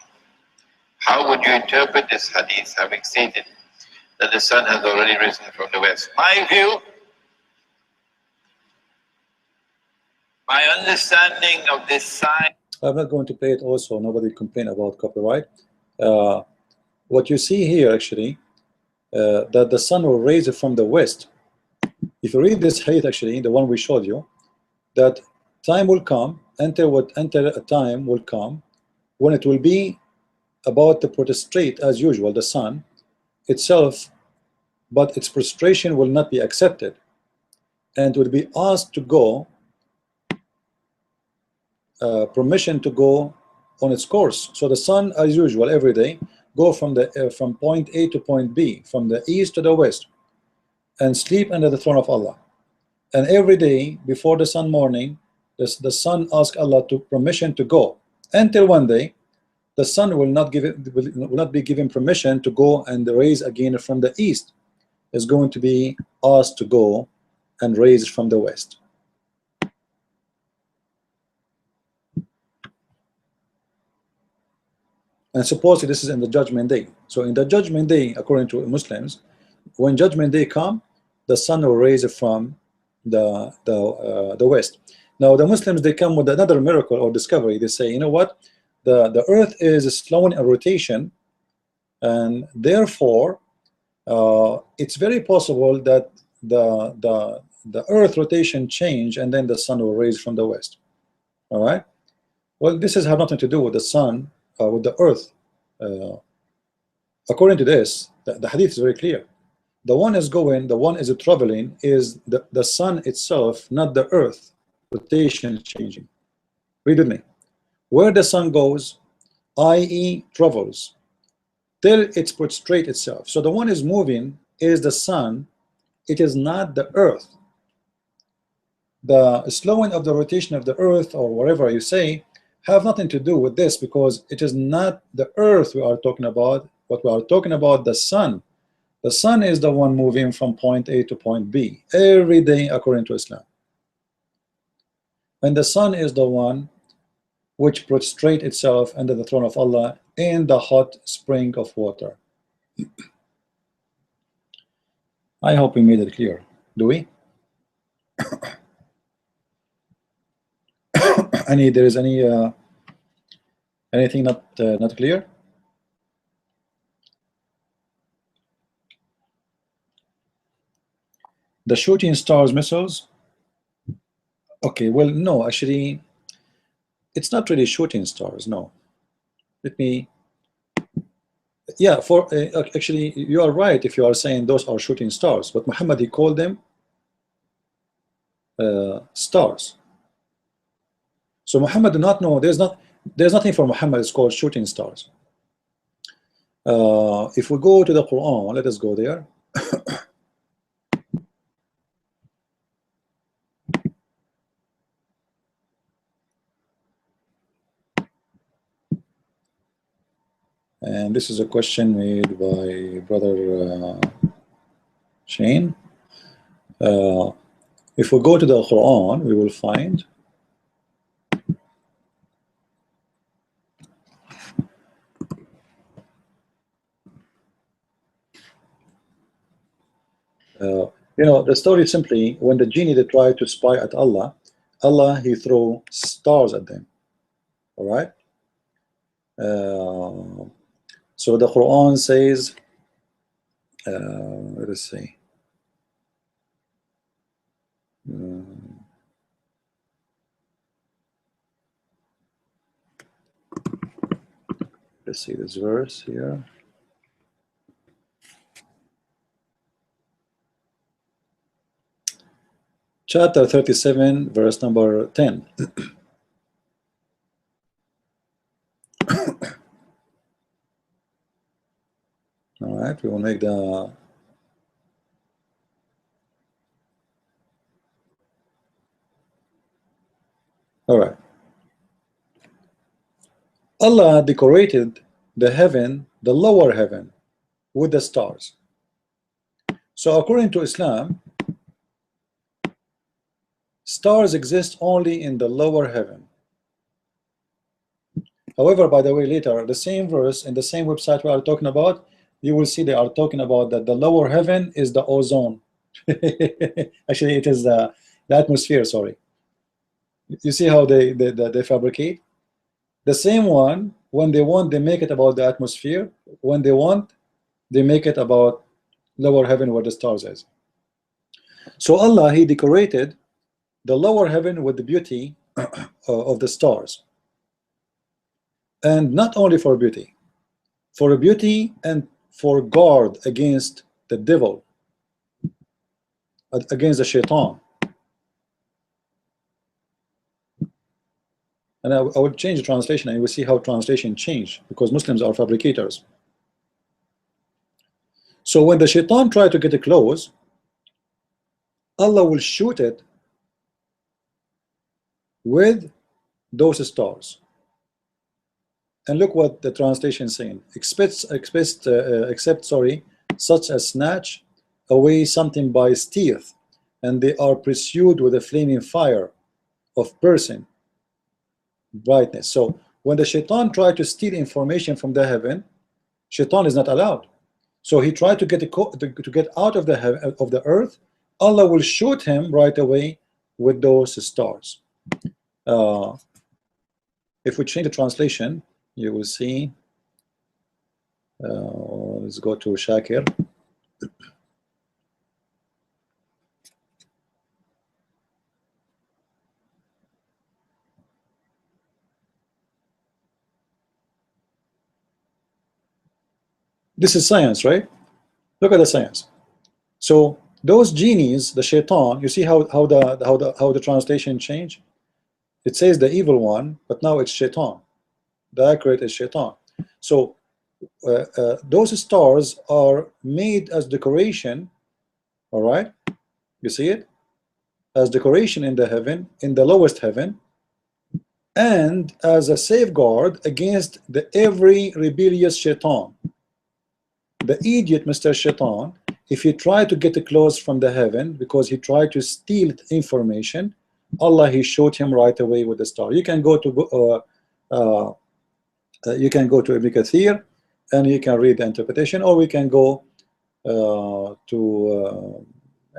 How would you interpret this hadith, having stated that the sun has already risen from the west? My view, my understanding of this sign. I'm not going to play it also, nobody complain about copyright. What you see here, actually, that the sun will raise from the west. If you read this hadith, actually, the one we showed you, that time will come, enter a time will come when it will be about to prostrate as usual, the sun itself, but its prostration will not be accepted and will be asked to go, permission to go on its course. So the sun, as usual, every day go from point A to point B, from the east to the west, and sleep under the throne of Allah. And every day before the sun morning, the sun asks Allah to permission to go, until one day the sun will not be given permission to go and raise again from the east. Is going to be asked to go and raise from the west. And supposedly this is in the judgment day. So in the judgment day, according to Muslims, when judgment day come, the sun will raise from the west. Now the Muslims, they come with another miracle or discovery. They say, you know what, the earth is slowing a rotation, and therefore it's very possible that the earth rotation change, and then the sun will raise from the west. All right, well, this has have nothing to do with the sun, with the earth. According to this, the hadith is very clear. The one is going, the one is traveling, is the sun itself, not the earth. Rotation is changing. Read with me. Where the sun goes, i.e. travels, till it prostrate itself. So the one is moving is the sun, it is not the earth. The slowing of the rotation of the earth, or whatever you say, have nothing to do with this, because it is not the earth we are talking about. What we are talking about, the sun The sun is the one moving from point A to point B every day according to Islam. And the sun is the one which prostrate itself under the throne of Allah in the hot spring of water. I hope we made it clear. Do we? There is anything not clear? The shooting stars missiles. Okay, well, no, actually, it's not really shooting stars. No, let me. Yeah, for actually, you are right if you are saying those are shooting stars, but Muhammad, he called them stars. So Muhammad did not know. There's nothing for Muhammad. It's called shooting stars. If we go to the Quran, let us go there. And this is a question made by brother Shane. If we go to the Quran, we will find the story is simply when the genie they tried to spy at Allah, he threw stars at them. All right. So the Quran says, let us see. Let's see this verse here. Chapter 37, verse number 10. All right, we will make the all right. Allah decorated the heaven, the lower heaven, with the stars. So according to Islam, stars exist only in the lower heaven. However, by the way, later, the same verse in the same website we are talking about, you will see they are talking about that the lower heaven is the ozone. Actually, it is the atmosphere, sorry. You see how they fabricate? The same one, when they want, they make it about the atmosphere. When they want, they make it about lower heaven where the stars is. So Allah, he decorated the lower heaven with the beauty of the stars. And not only for beauty and for guard against the devil, against the shaitan. And I will change the translation, and you will see how translation change, because Muslims are fabricators. So when the shaitan try to get it close, Allah will shoot it with those stars. And look what the translation is saying. Except such as snatch away something by stealth, and they are pursued with a flaming fire of person brightness. So when the shaitan tried to steal information from the heaven, shaitan is not allowed. So he tried to get out of the earth. Allah will shoot him right away with those stars. If we change the translation, you will see. Let's go to Shakir. This is science, right? Look at the science. So those genies, the shaitan, you see how the translation changed? It says the evil one, but now it's shaitan. The accurate is shaitan. So those stars are made as decoration. All right, you see it as decoration in the heaven, in the lowest heaven, and as a safeguard against every rebellious shaitan. The idiot Mr. Shaitan, if he tried to get close from the heaven because he tried to steal information, Allah he showed him right away with the star. You can go to Ibn Kathir and you can read the interpretation, or we can go to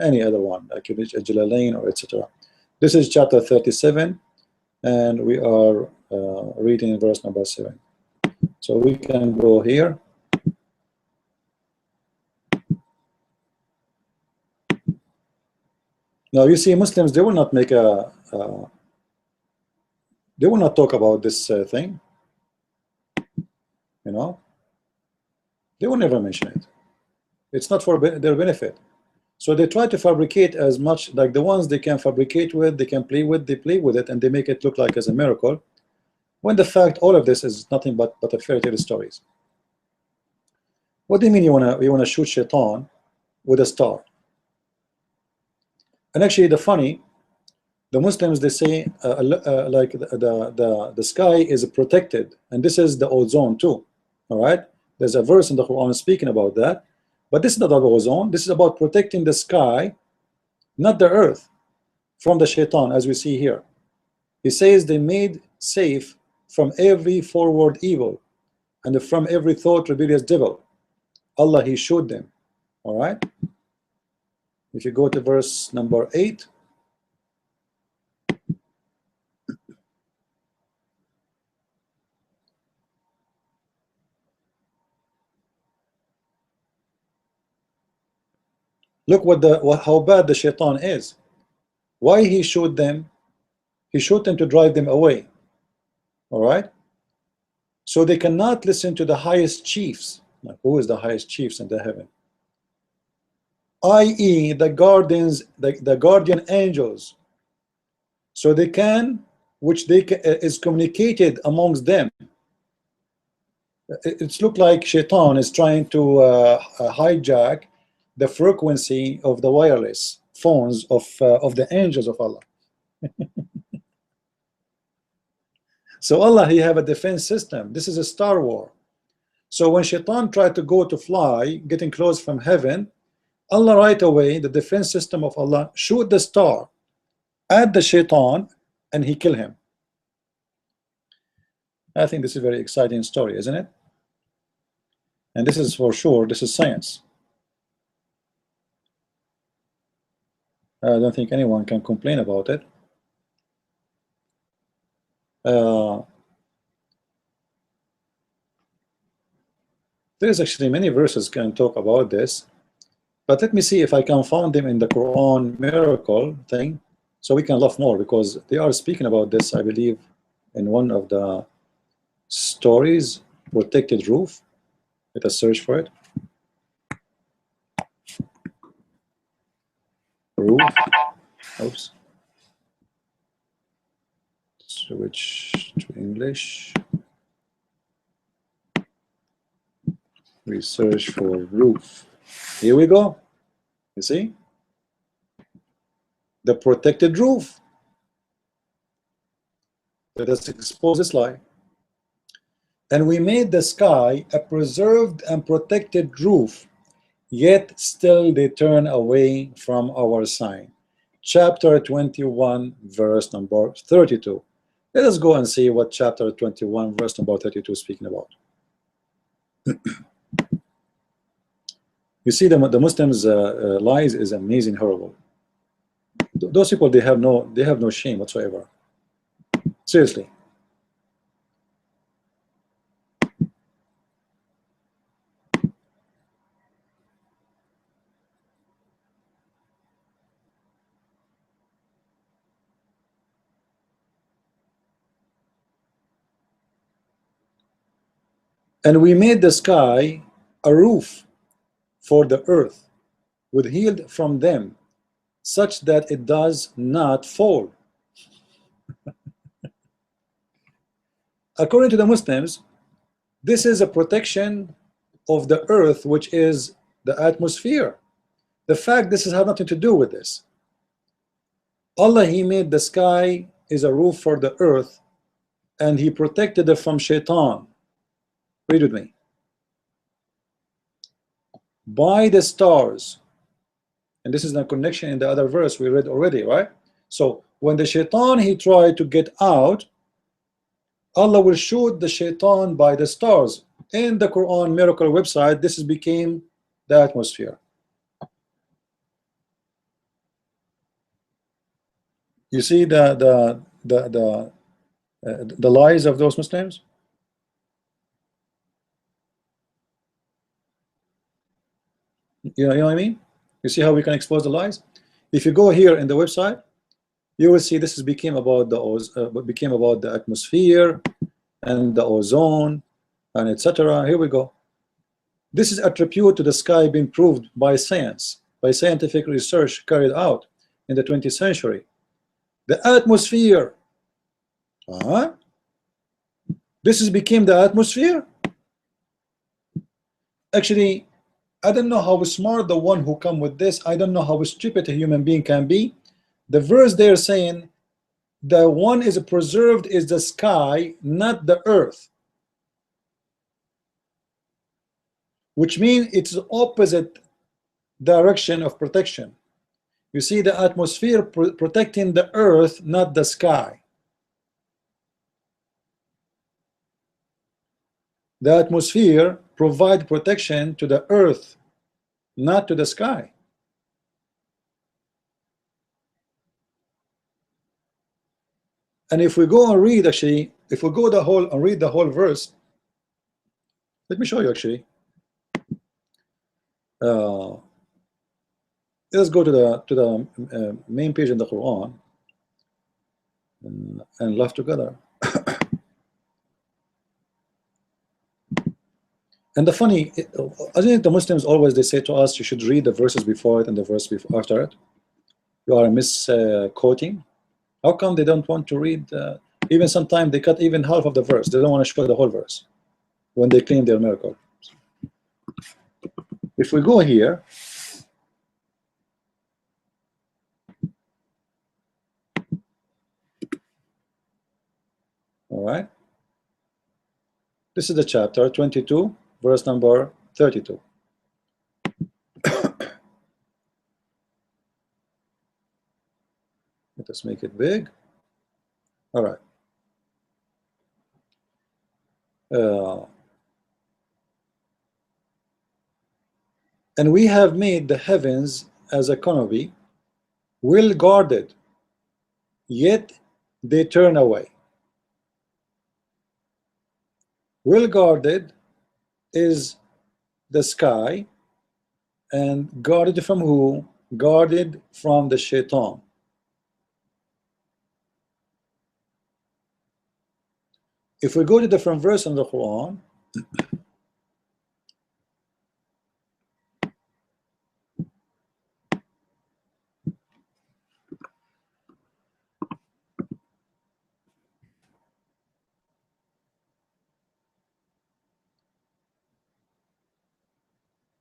any other one like Jalalain or etc. This is chapter 37 and we are reading verse number 7. So we can go here. Now you see, Muslims, they will not make a they will not talk about this thing, you know, they will never mention it. It's not for their benefit. So they try to fabricate as much, like the ones they can fabricate with, they can play with, they play with it and they make it look like as a miracle, when the fact all of this is nothing but a fairy tale stories. What do you mean you wanna shoot shaitan with a star? And actually the Muslims, they say like the sky is protected, and this is the ozone too. All right, there's a verse in the Quran speaking about that, but this is not about ozone. This is about protecting the sky, not the earth, from the shaitan, as we see here. He says they made safe from every forward evil and from every thought rebellious devil. Allah he showed them. All right, if you go to verse number 8, look how bad the shaitan is. Why he showed them? He showed them to drive them away. All right, so they cannot listen to the highest chiefs. Now, who is the highest chiefs in the heaven? I.e. the guardians, the guardian angels. So they can, which they is communicated amongst them. It's look like shaitan is trying to hijack the frequency of the wireless phones of the angels of Allah. So Allah he have a defense system. This is a star war. So when shaitan tried to go to fly, getting close from heaven, Allah right away, the defense system of Allah, shoot the star at the shaitan and he kill him. I think this is a very exciting story, isn't it? And this is for sure, this is science. I don't think anyone can complain about it. There's actually many verses can talk about this, but let me see if I can find them in the Quran miracle thing, so we can laugh more, because they are speaking about this, I believe, in one of the stories, protected roof. Let us search for it. Roof. Oops. Switch to English. We search for roof. Here we go. You see? The protected roof. Let us expose this lie. And we made the sky a preserved and protected roof, yet still they turn away from our sign. Chapter 21, verse number 32. Let us go and see what chapter 21, verse number 32 is speaking about. You see, the Muslims' lies is amazing, horrible. Those people, they have no shame whatsoever. Seriously. And we made the sky a roof for the earth, withheld from them, such that it does not fall. According to the Muslims, this is a protection of the earth, which is the atmosphere. The fact this has nothing to do with this. Allah, he made the sky is a roof for the earth, and he protected it from shaitan. Read with me. by the stars. And this is the connection in the other verse we read already, right? So when the shaitan he tried to get out, Allah will shoot the shaitan by the stars. In the Quran Miracle website, this became the atmosphere. You see the lies of those Muslims. You know what I mean? You see how we can expose the lies? If you go here in the website, you will see this became about the atmosphere and the ozone and etc. Here we go. This is attributed to the sky being proved by science, by scientific research carried out in the 20th century. The atmosphere. This became the atmosphere. Actually, I don't know how smart the one who come with this. I don't know how stupid a human being can be. The verse they're saying the one is preserved is the sky, not the earth, which means it's the opposite direction of protection. You see the atmosphere protecting the earth, not the sky. The atmosphere provide protection to the earth, not to the sky. And if we go and read, actually, if we go and read the whole verse, let me show you actually. Let's go to the main page in the Quran and laugh together. And the funny, I think the Muslims always they say to us, you should read the verses before it and the verse before after it. You are misquoting. How come they don't want to read? Even sometimes they cut even half of the verse. They don't want to show the whole verse when they claim their miracle. If we go here, all right. This is the chapter 22, verse number 32. Let us make it big. All right. And we have made the heavens as a canopy, well guarded, yet they turn away. Well guarded is the sky, and guarded from who? Guarded from the shaitan. If we go to different verse in the Quran,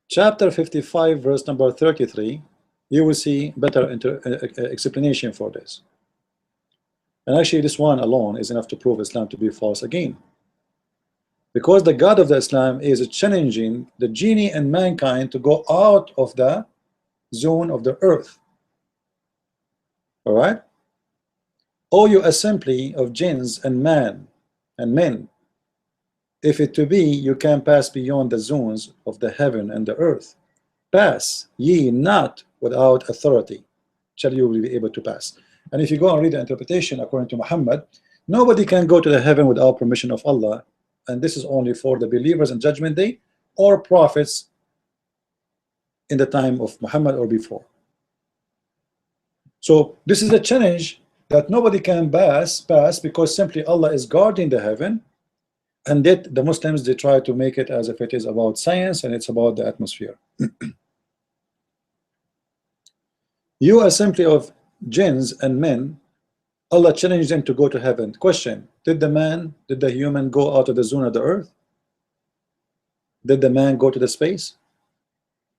chapter 55, verse number 33, you will see better explanation for this. And actually this one alone is enough to prove Islam to be false again. Because the God of the Islam is challenging the genie and mankind to go out of the zone of the earth. All right? O you assembly of jinns and men, if it to be you can pass beyond the zones of the heaven and the earth, pass ye not without authority, shall you be able to pass. And if you go and read the interpretation according to Muhammad, nobody can go to the heaven without permission of Allah, and this is only for the believers in Judgment Day or prophets in the time of Muhammad or before. So this is a challenge that nobody can pass because simply Allah is guarding the heaven, and that the Muslims they try to make it as if it is about science and it's about the atmosphere. You assembly of jinns and men, Allah challenged them to go to heaven. Question: did the human go out of the zone of the earth? Did the man go to the space?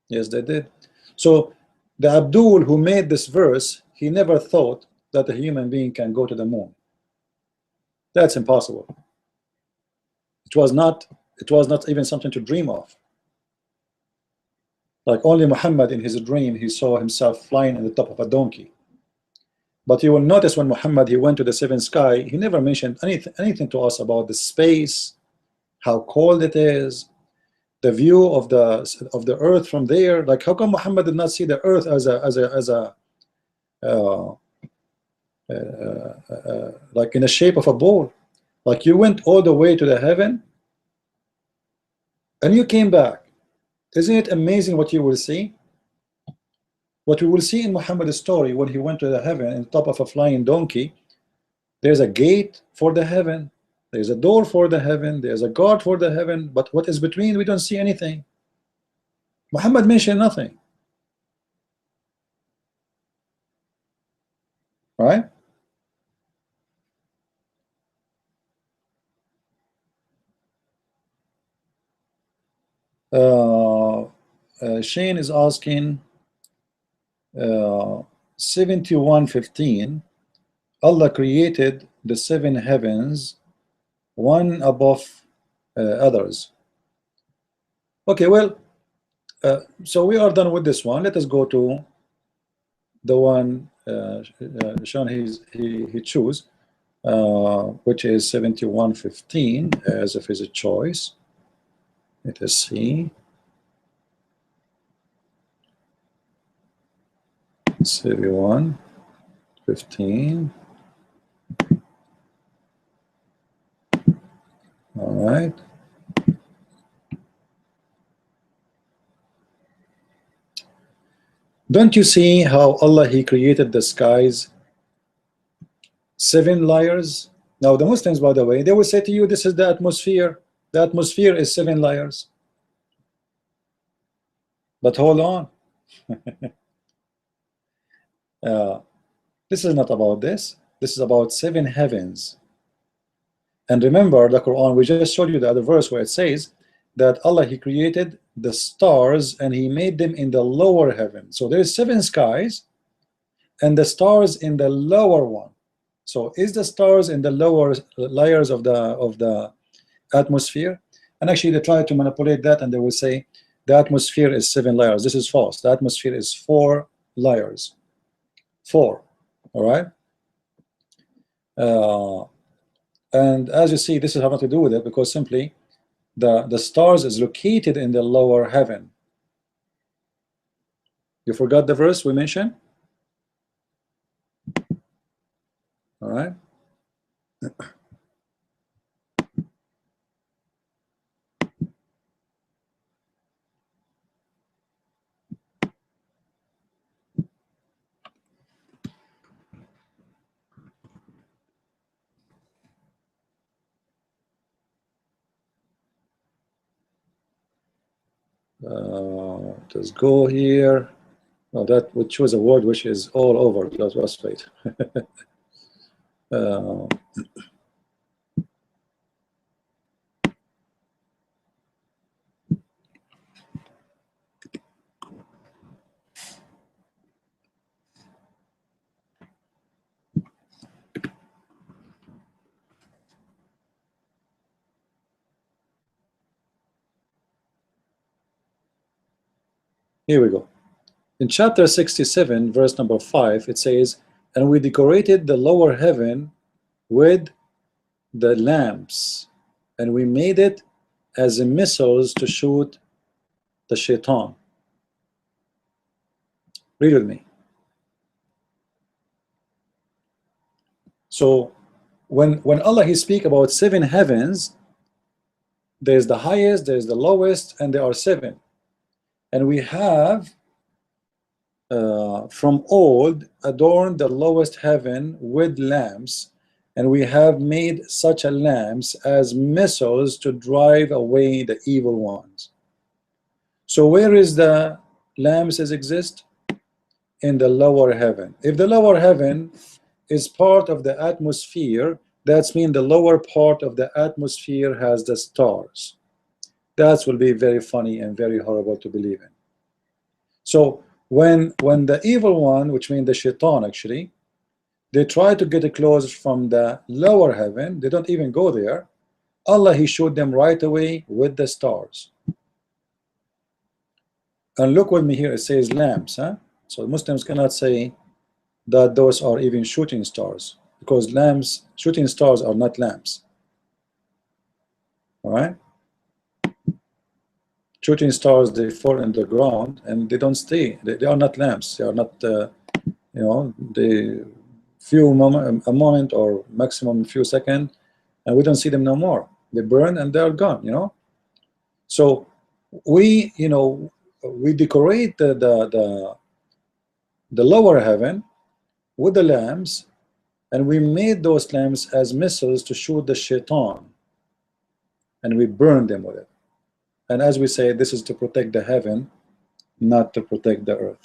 Yes, they did. So the Abdul who made this verse, he never thought that a human being can go to the moon. That's impossible. It was not even something to dream of. Like only Muhammad in his dream, he saw himself flying on the top of a donkey. But you will notice when Muhammad, he went to the seventh sky, he never mentioned anything to us about the space, how cold it is, the view of the earth from there. Like, how come Muhammad did not see the earth as a like in the shape of a ball? Like, you went all the way to the heaven and you came back. Isn't it amazing what you will see? What we will see in Muhammad's story, when he went to the heaven on top of a flying donkey, there's a gate for the heaven, there's a door for the heaven, there's a guard for the heaven, but what is between, we don't see anything. Muhammad mentioned nothing. Right? Shane is asking 71:15, Allah created the seven heavens, one above others. Okay, well, so we are done with this one. Let us go to the one Sean he chose, which is 71:15 as if it's a choice. Let us see. 71:15. All right. Don't you see how Allah, he created the skies 7 layers? Now the Muslims, by the way, they will say to you, this is the atmosphere. The atmosphere is 7 layers. But hold on. This is not about this. This is about 7 heavens. And remember the Quran, we just showed you the other verse where it says that Allah, he created the stars and he made them in the lower heaven. So there's 7 skies and the stars in the lower one. So is the stars in the lower layers of the atmosphere? And actually they try to manipulate that and they will say the atmosphere is 7 layers. This is false. The atmosphere is 4 layers. 4. All right. And as you see, this is having to do with it because simply the stars is located in the lower heaven. You forgot the verse we mentioned? All right. Let's go here. Oh, that would choose a word which is all over. That was right. Here we go. In chapter 67, verse number 5, it says, and we decorated the lower heaven with the lamps, and we made it as missiles to shoot the shaitan. Read with me. So when Allah, he speak about 7 heavens, there's the highest, there's the lowest, and there are 7. And we have from old adorned the lowest heaven with lamps, and we have made such a lamps as missiles to drive away the evil ones. So where is the lamps exist? In the lower heaven. If the lower heaven is part of the atmosphere, that means the lower part of the atmosphere has the stars. That will be very funny and very horrible to believe in. So when the evil one, which means the shaitan, actually, they try to get close from the lower heaven, they don't even go there. Allah, he showed them right away with the stars. And look with me here, it says lamps, huh? So Muslims cannot say that those are even shooting stars, because lamps, shooting stars are not lamps. All right? Shooting stars, they fall in the ground and they don't stay. They are not lamps. They are not, you know, they a moment or maximum few seconds, and we don't see them no more. They burn and they are gone, you know. So we, you know, we decorate the lower heaven with the lamps, and we made those lamps as missiles to shoot the shaitan, and we burn them with it. And as we say, this is to protect the heaven, not to protect the earth.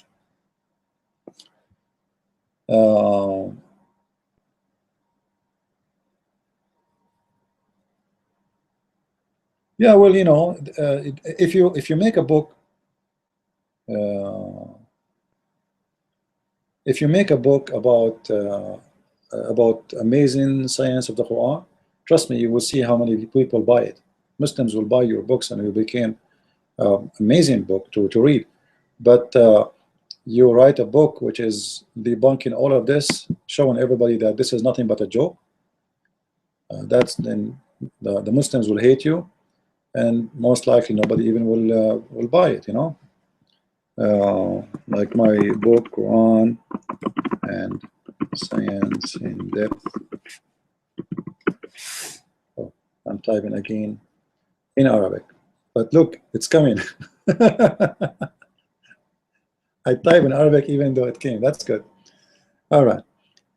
Yeah, well, you know, if you make a book, if you make a book about amazing science of the Quran, trust me, you will see how many people buy it. Muslims will buy your books, and it will become amazing book to read. But you write a book which is debunking all of this, showing everybody that this is nothing but a joke, that's then the Muslims will hate you, and most likely nobody even will buy it, you know. Like my book, Quran and Science in Depth. Oh, I'm typing again in Arabic, but look, it's coming. I type in Arabic even though it came. That's good. All right.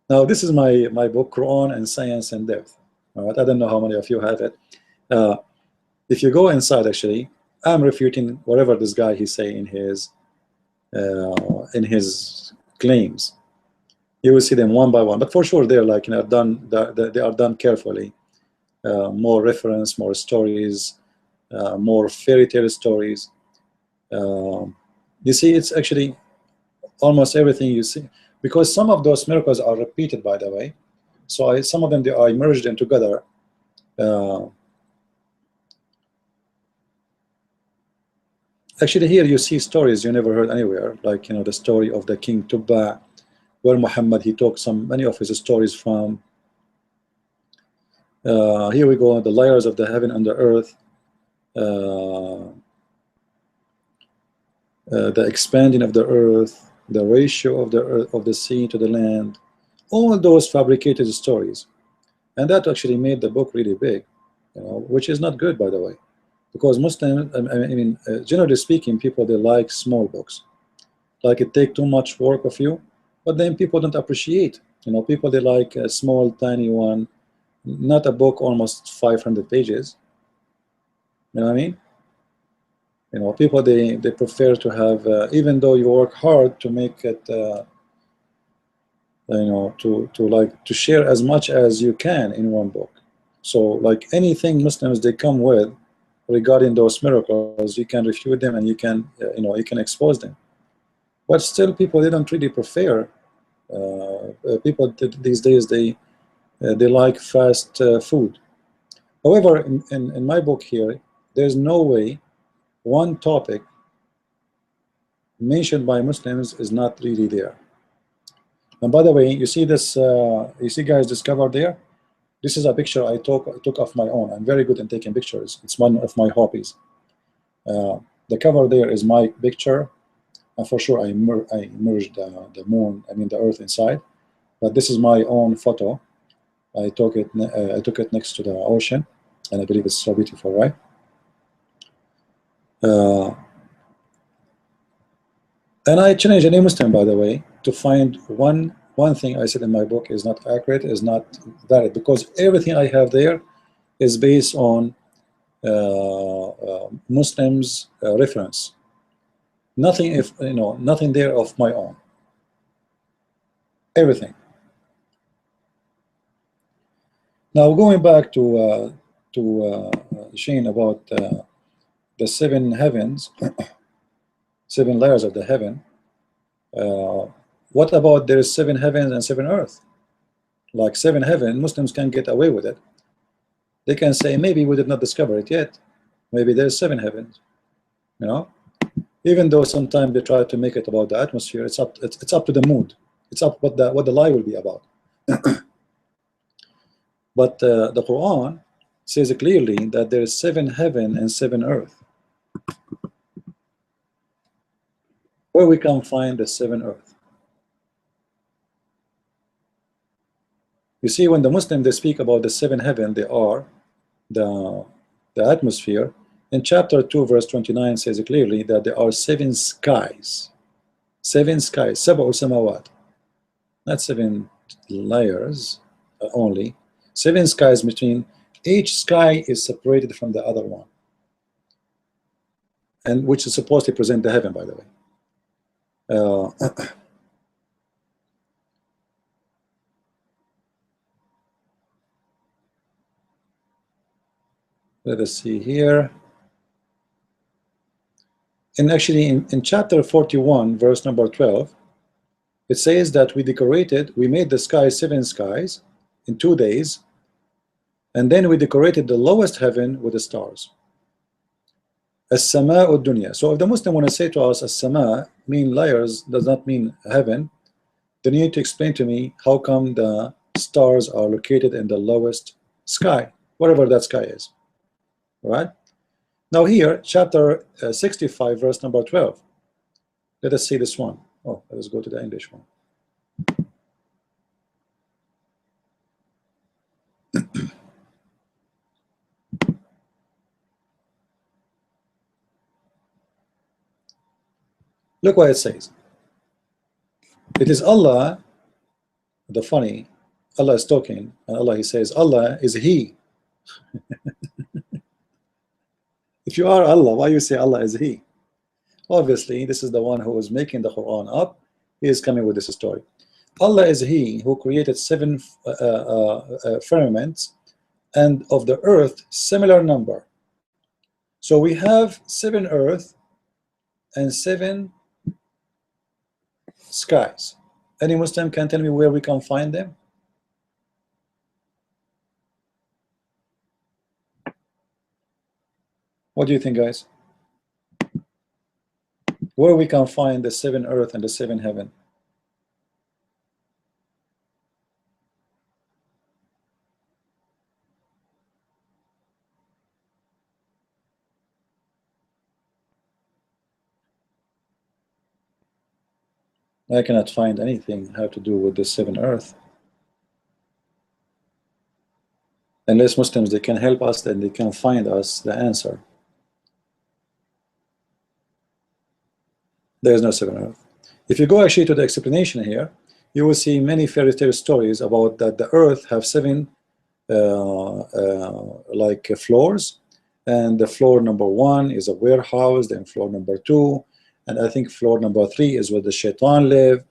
Now this is my book, Quran and Science in Depth. All right. I don't know how many of you have it. If you go inside, actually, I'm refuting whatever this guy he's saying in his claims. You will see them one by one, but for sure they're like, you know, they are done carefully. More reference, more stories, more fairy tale stories. You see, it's actually almost everything you see, because some of those miracles are repeated, by the way. So some of them, they are merged in together. Actually, here you see stories you never heard anywhere, like, you know, the story of the King Tubba, where Muhammad, he took many of his stories from. Here we go, the layers of the heaven and the earth, the expanding of the earth, the ratio of the earth, of the sea to the land, all those fabricated stories. And that actually made the book really big, you know, which is not good, by the way, because Muslims, I mean, generally speaking, people, they like small books, like it take too much work of you, but then people don't appreciate, you know, people, they like a small tiny one, not a book almost 500 pages. You know what I mean? You know, people, they prefer to have, even though you work hard to make it, you know, to share as much as you can in one book. So like anything Muslims, they come with regarding those miracles, you can refute them, and you can, you know, you can expose them. But still, people, they don't really prefer. People these days, they like fast food. However, in my book here, there's no way one topic mentioned by Muslims is not really there. And by the way, you see this, you see guys, this cover there? This is a picture I took of my own. I'm very good in taking pictures. It's one of my hobbies. The cover there is my picture, and for sure I merged the moon, I mean the earth, inside. But this is my own photo. I took it next to the ocean, and I believe it's so beautiful, right? And I challenge any Muslim, by the way, to find one thing I said in my book is not accurate, is not valid, because everything I have there is based on Muslims' reference. Nothing, if you know, nothing there of my own. Everything. Now going back to Shane about the 7 heavens, 7 layers of the heaven. What about there is 7 heavens and 7 earth? Like 7 heaven, Muslims can get away with it. They can say maybe we did not discover it yet. Maybe there's 7 heavens. You know, Even though sometimes they try to make it about the atmosphere, it's up to the mood. It's up what the lie will be about. But the Quran says clearly that there is 7 heaven and 7 earth. Where we can find the 7 earth? You see, when the Muslims they speak about the 7 heaven, they are the atmosphere. In chapter 2 verse 29 says clearly that there are 7 skies. 7 skies, sab'u samawat, not 7 layers only. 7 skies, between each sky is separated from the other one, and which is supposed to present the heaven, by the way. Let us see here. And actually in chapter 41 verse number 12, it says that we made the sky 7 skies in 2 days, and then we decorated the lowest heaven with the stars. As-sama'u dunya. So if the Muslim want to say to us as-sama mean layers, does not mean heaven, then you need to explain to me how come the stars are located in the lowest sky, whatever that sky is. All right? Now here, chapter 65, verse number 12. Let us see this one. Oh, let us go to the English one. Look what it says. It is Allah, the funny, Allah is talking, and Allah, He says, Allah is He. If you are Allah, why you say Allah is He? Obviously, this is the one who is making the Quran up. He is coming with this story. Allah is He who created 7 firmaments, and of the earth similar number. So we have 7 earth and 7 skies. Any Muslim can tell me where we can find them? What do you think, guys? Where we can find the 7 earth and the 7 heaven? I cannot find anything have to do with the 7 earth. Unless Muslims, they can help us, then they can find us the answer. There is no 7 earth. If you go actually to the explanation here, you will see many fairy tale stories about that the earth have 7 like floors, and the floor number 1 is a warehouse, then floor number 2, and I think floor number 3 is where the shaitan live,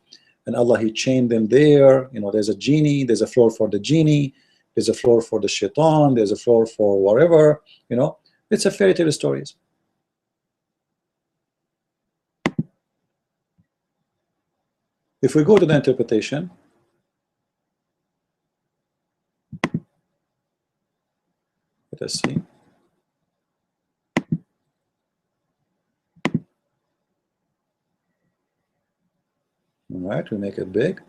and Allah, He chained them there. You know, there's a genie, there's a floor for the genie, there's a floor for the shaitan, there's a floor for whatever, you know. It's a fairy tale stories. If we go to the interpretation, let us see. All right, we make it big.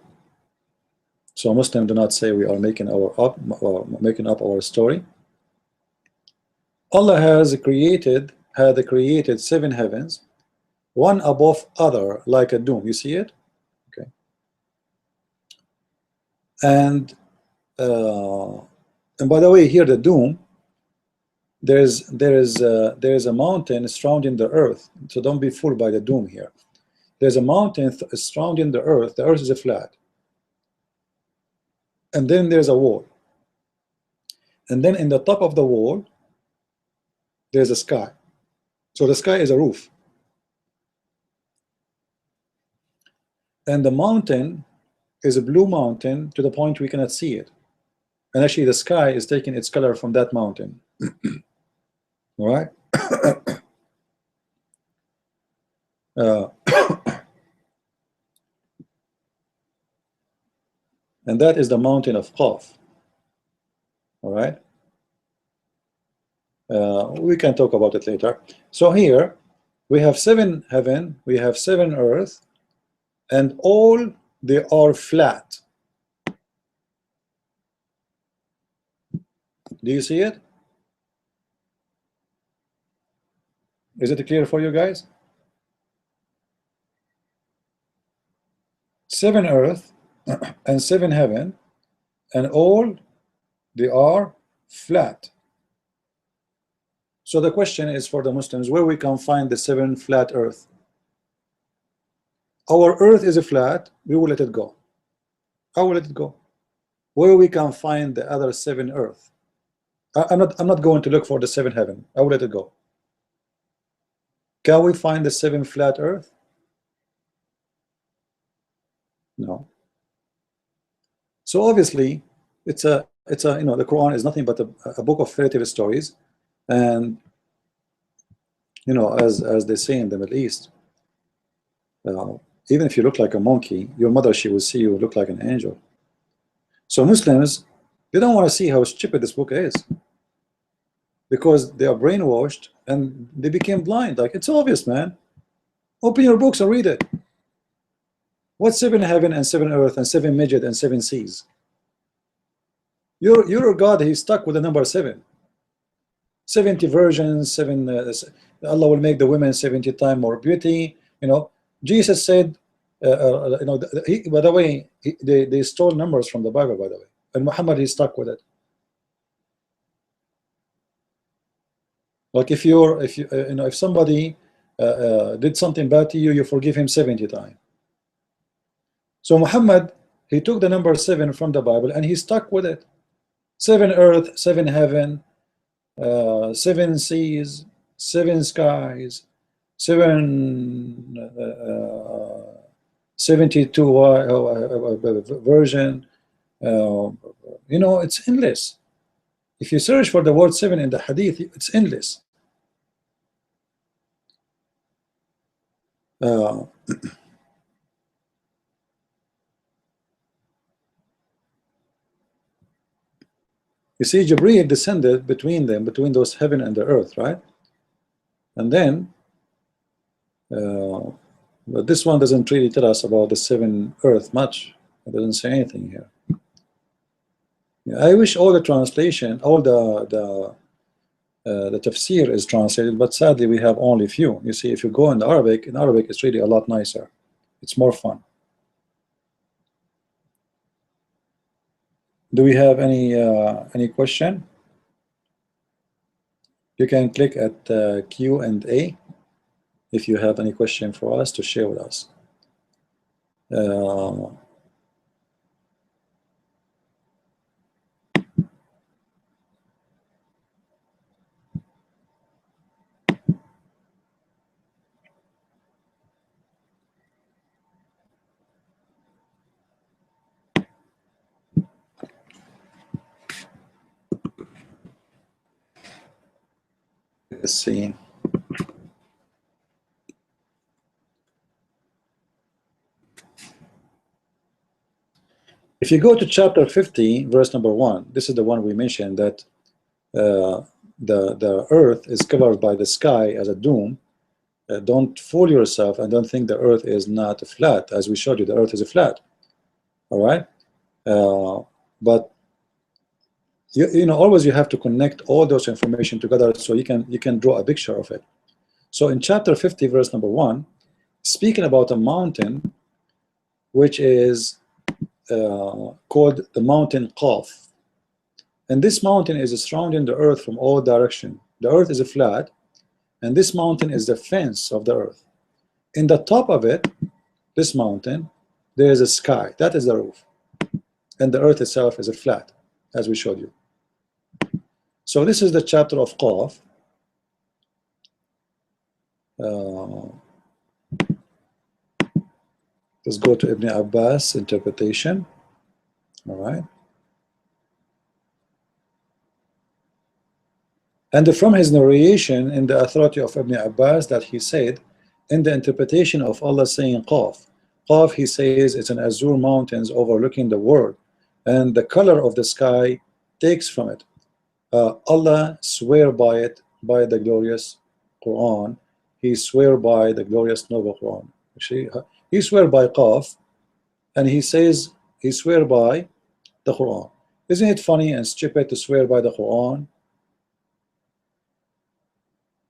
So Muslims do not say we are making up our story. Allah has created 7 heavens, one above other, like a dome. You see it? Okay. And by the way, here the dome, there is a mountain surrounding the earth. So don't be fooled by the dome here. There's a mountain surrounding the earth. The earth is flat. And then there's a wall. And then in the top of the wall, there's a sky. So the sky is a roof. And the mountain is a blue mountain to the point we cannot see it. And actually the sky is taking its color from that mountain. All right? And that is the mountain of Qaf. All right? We can talk about it later. So here, We have 7 heaven, we have 7 earth, and all they are flat. Do you see it? Is it clear for you guys? 7 earth and 7 heaven, and all they are flat. So the question is for the Muslims, where we can find the 7 flat earth? Our earth is a flat, we will let it go. I will let it go. Where we can find the other 7 earth? I'm not going to look for the 7 heaven. I will let it go. Can we find the 7 flat earth? No. So obviously, it's a you know, the Quran is nothing but a book of fairy tale stories, and you know, as they say in the Middle East, even if you look like a monkey, your mother, she will see you look like an angel. So Muslims, they don't want to see how stupid this book is, because they are brainwashed and they became blind. Like, it's obvious, man. Open your books and read it. What's 7 heaven and 7 earth and 7 midget and 7 seas? Your God, he's stuck with the number 7. 70 virgins, 7. Allah will make the women 70 times more beauty. You know, Jesus said, you know, by the way, they stole numbers from the Bible, by the way, and Muhammad, he's stuck with it. Like, if you know, if somebody did something bad to you, you forgive him 70 times. So Muhammad, he took the number 7 from the Bible and he stuck with it. 7 earth, 7 heaven, 7 seas, 7 skies, 7 72 version. You know, it's endless. If you search for the word 7 in the hadith, it's endless. You see, Jibreel descended between them, between those heaven and the earth, right? And then, but this one doesn't really tell us about the 7 earth much. It doesn't say anything here. Yeah, I wish all the translation, all the tafsir is translated, but sadly we have only few. You see, if you go in Arabic it's really a lot nicer. It's more fun. Do we have any question? You can click at Q&A if you have any question for us to share with us. Let's see. If you go to chapter 50, verse number 1, this is the one we mentioned, that the earth is covered by the sky as a dome. Don't fool yourself and don't think the earth is not flat. As we showed you, the earth is a flat. All right, but you know, always you have to connect all those information together so you can draw a picture of it. So in chapter 50, verse number 1, speaking about a mountain which is called the mountain Qaf, and this mountain is surrounding the earth from all directions. The earth is a flat, and this mountain is the fence of the earth. In the top of it, this mountain, there is a sky. That is the roof, and the earth itself is a flat, as we showed you. So this is the chapter of Qaf. Let's go to Ibn Abbas interpretation. All right. And from his narration in the authority of Ibn Abbas, that he said, in the interpretation of Allah saying Qaf, Qaf, he says, it's an azure mountains overlooking the world, and the color of the sky takes from it. Allah swear by it, by the glorious Quran, he swear by the glorious noble Quran. Actually, he swear by Qaf, and he says he swear by the Quran. Isn't it funny and stupid to swear by the Quran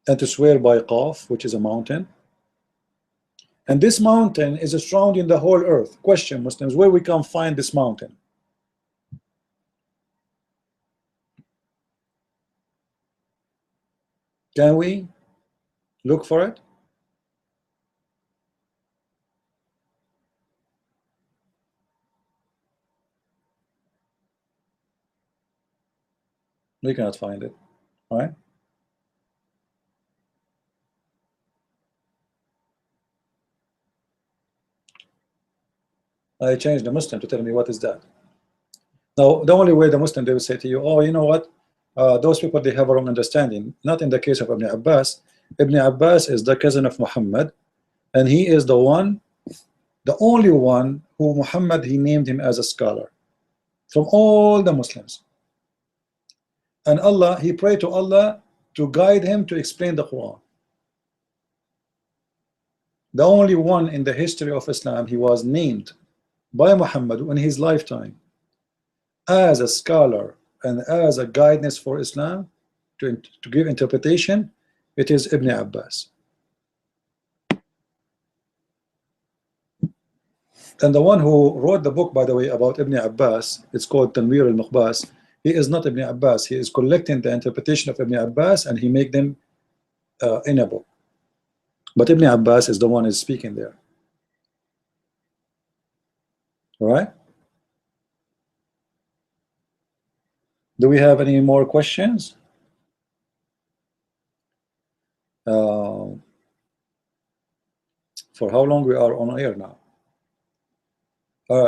and to swear by Qaf, which is a mountain? And this mountain is surrounding the whole earth. Question, Muslims, where we can find this mountain? Can we look for it? We cannot find it, all right? I changed the Muslim to tell me what is that. Now, the only way the Muslim, they will say to you, oh, you know what? Those people, they have a wrong understanding. Not in the case of Ibn Abbas. Ibn Abbas is the cousin of Muhammad, and he is the one, the only one who Muhammad, he named him as a scholar from all the Muslims. And Allah, he prayed to Allah to guide him to explain the Quran. The only one in the history of Islam, he was named by Muhammad in his lifetime as a scholar and as a guidance for Islam to give interpretation. It is Ibn Abbas. And the one who wrote the book, by the way, about Ibn Abbas, it's called Tanwir al-Muqbas. He is not Ibn Abbas. He is collecting the interpretation of Ibn Abbas, and he make them in a book. But Ibn Abbas is the one who is speaking there. All right? Do we have any more questions? For how long we are on air now?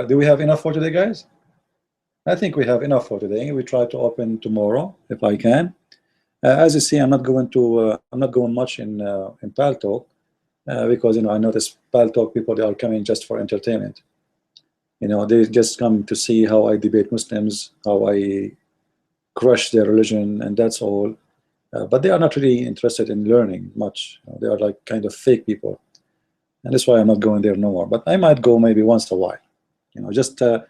Do we have enough for today, guys? I think we have enough for today. We try to open tomorrow if I can. As you see, I'm not going much in Pal Talk because I notice Pal Talk people, they are coming just for entertainment. They just come to see how I debate Muslims, how I crush their religion, and that's all. But they are not really interested in learning much. They are like kind of fake people, and that's why I'm not going there no more. But I might go maybe once in a while, just to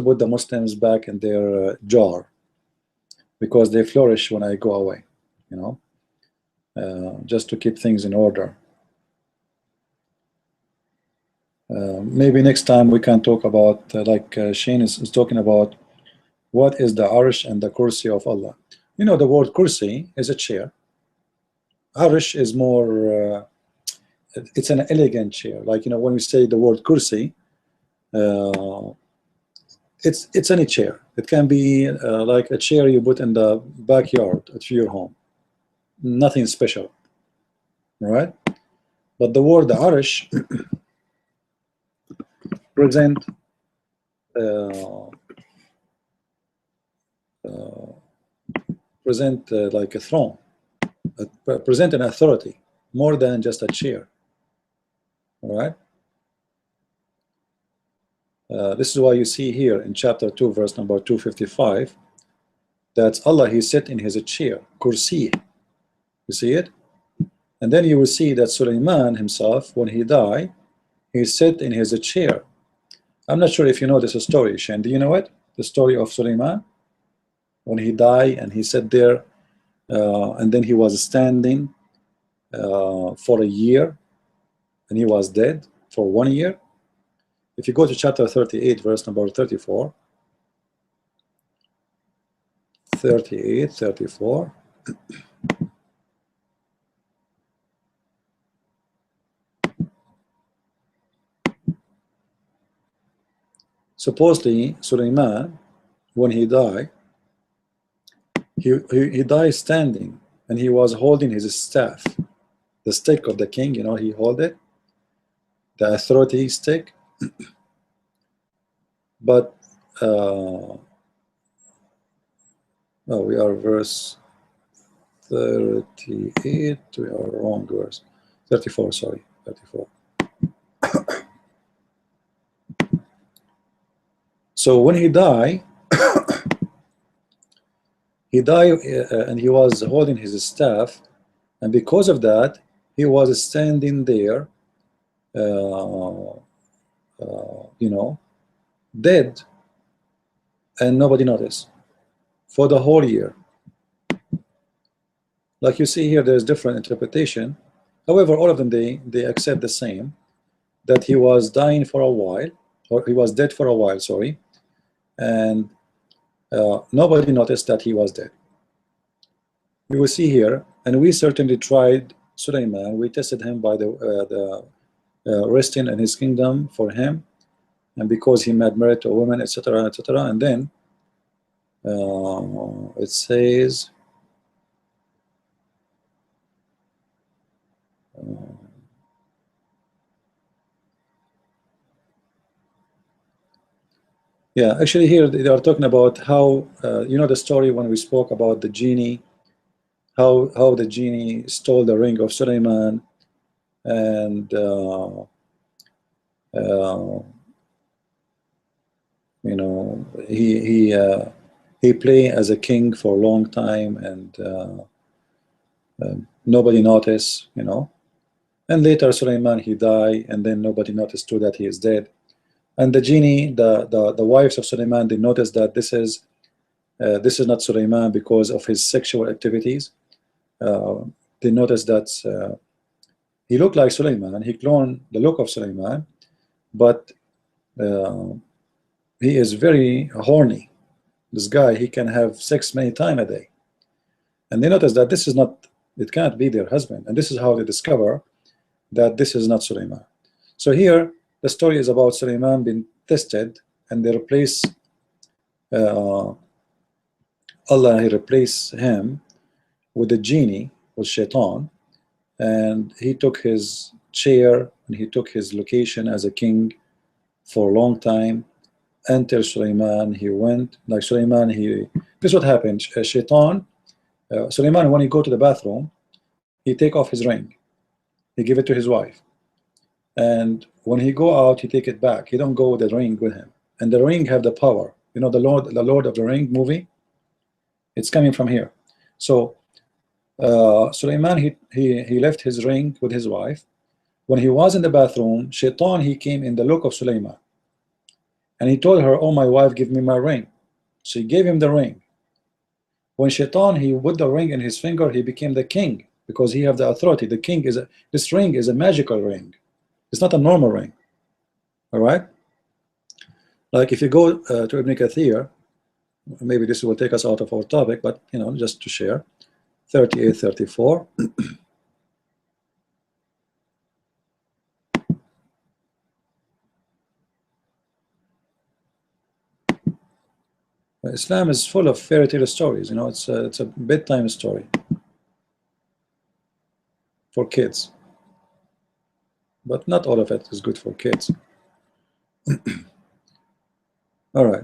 put the Muslims back in their jar, because they flourish when I go away. Just to keep things in order. Maybe next time we can talk about, like Shane is talking about, what is the Arsh and the Kursi of Allah. The word Kursi is a chair. Arsh is more, it's an elegant chair. Like, when we say the word Kursi, it's any chair. It can be like a chair you put in the backyard at your home. Nothing special, right? But the word Arsh present like a throne, present an authority more than just a chair. All right. This is why you see here in chapter 2, verse number 255, that Allah, he sat in his chair, kursi. You see it? And then you will see that Sulaiman himself, when he died, he sat in his chair. I'm not sure if you know this story, Shane. Do you know it? The story of Sulaiman? When he died and he sat there, and then he was standing for a year, and he was dead for 1 year. If you go to chapter 38, verse number 34, 38, 34. Supposedly, Sulaiman, when he died, he died standing, and he was holding his staff, the stick of the king. He held it, the authority stick. But we are verse 38. We are wrong verse 34. Sorry, 34. So when he died, and he was holding his staff, and because of that, he was standing there, you know, dead, and nobody noticed for the whole year. Like you see here, there's different interpretation. However, all of them, they accept the same, that he was dying for a while, or he was dead for a while, sorry, and nobody noticed that he was dead. You will see here, and we certainly tried Sulaiman. We tested him by the resting in his kingdom for him, and because he made merit to a woman, etc., etc. And then it says, yeah, actually here they are talking about how, you know, the story when we spoke about the genie, how the genie stole the ring of Sulaiman, and you know, he played as a king for a long time, and nobody noticed, you know. And later Sulaiman, he died, and then nobody noticed too that he is dead. And the genie, the wives of Sulaiman, they noticed that this is not Sulaiman because of his sexual activities. They noticed that he looked like Sulaiman, he cloned the look of Sulaiman, but he is very horny. This guy, he can have sex many times a day. And they noticed that this is not, it cannot be their husband. And this is how they discover that this is not Sulaiman. So here, the story is about Sulaiman being tested, and they replace Allah, he replaced him with the genie, with Shaitan, and he took his chair and he took his location as a king for a long time until Sulaiman, he went, like Sulaiman, this is what happened. Shaitan, Sulaiman, when he go to the bathroom, he take off his ring, he give it to his wife, and when he go out, he take it back. He don't go with the ring with him, and the ring have the power. You know, the Lord of the Ring movie, it's coming from here. So Sulaiman, he left his ring with his wife. When he was in the bathroom, Shaitan, he came in the look of Sulaiman, and he told her, oh, my wife, give me my ring. She gave him the ring. When Shaitan, he put the ring in his finger, he became the king, because he have the authority. The king is this ring is a magical ring. It's not a normal ring. All right. Like if you go to Ibn Kathir, maybe this will take us out of our topic, but you know, just to share, 38, 34. Islam is full of fairy tale stories. You know, it's a bedtime story for kids, but not all of it is good for kids. All right.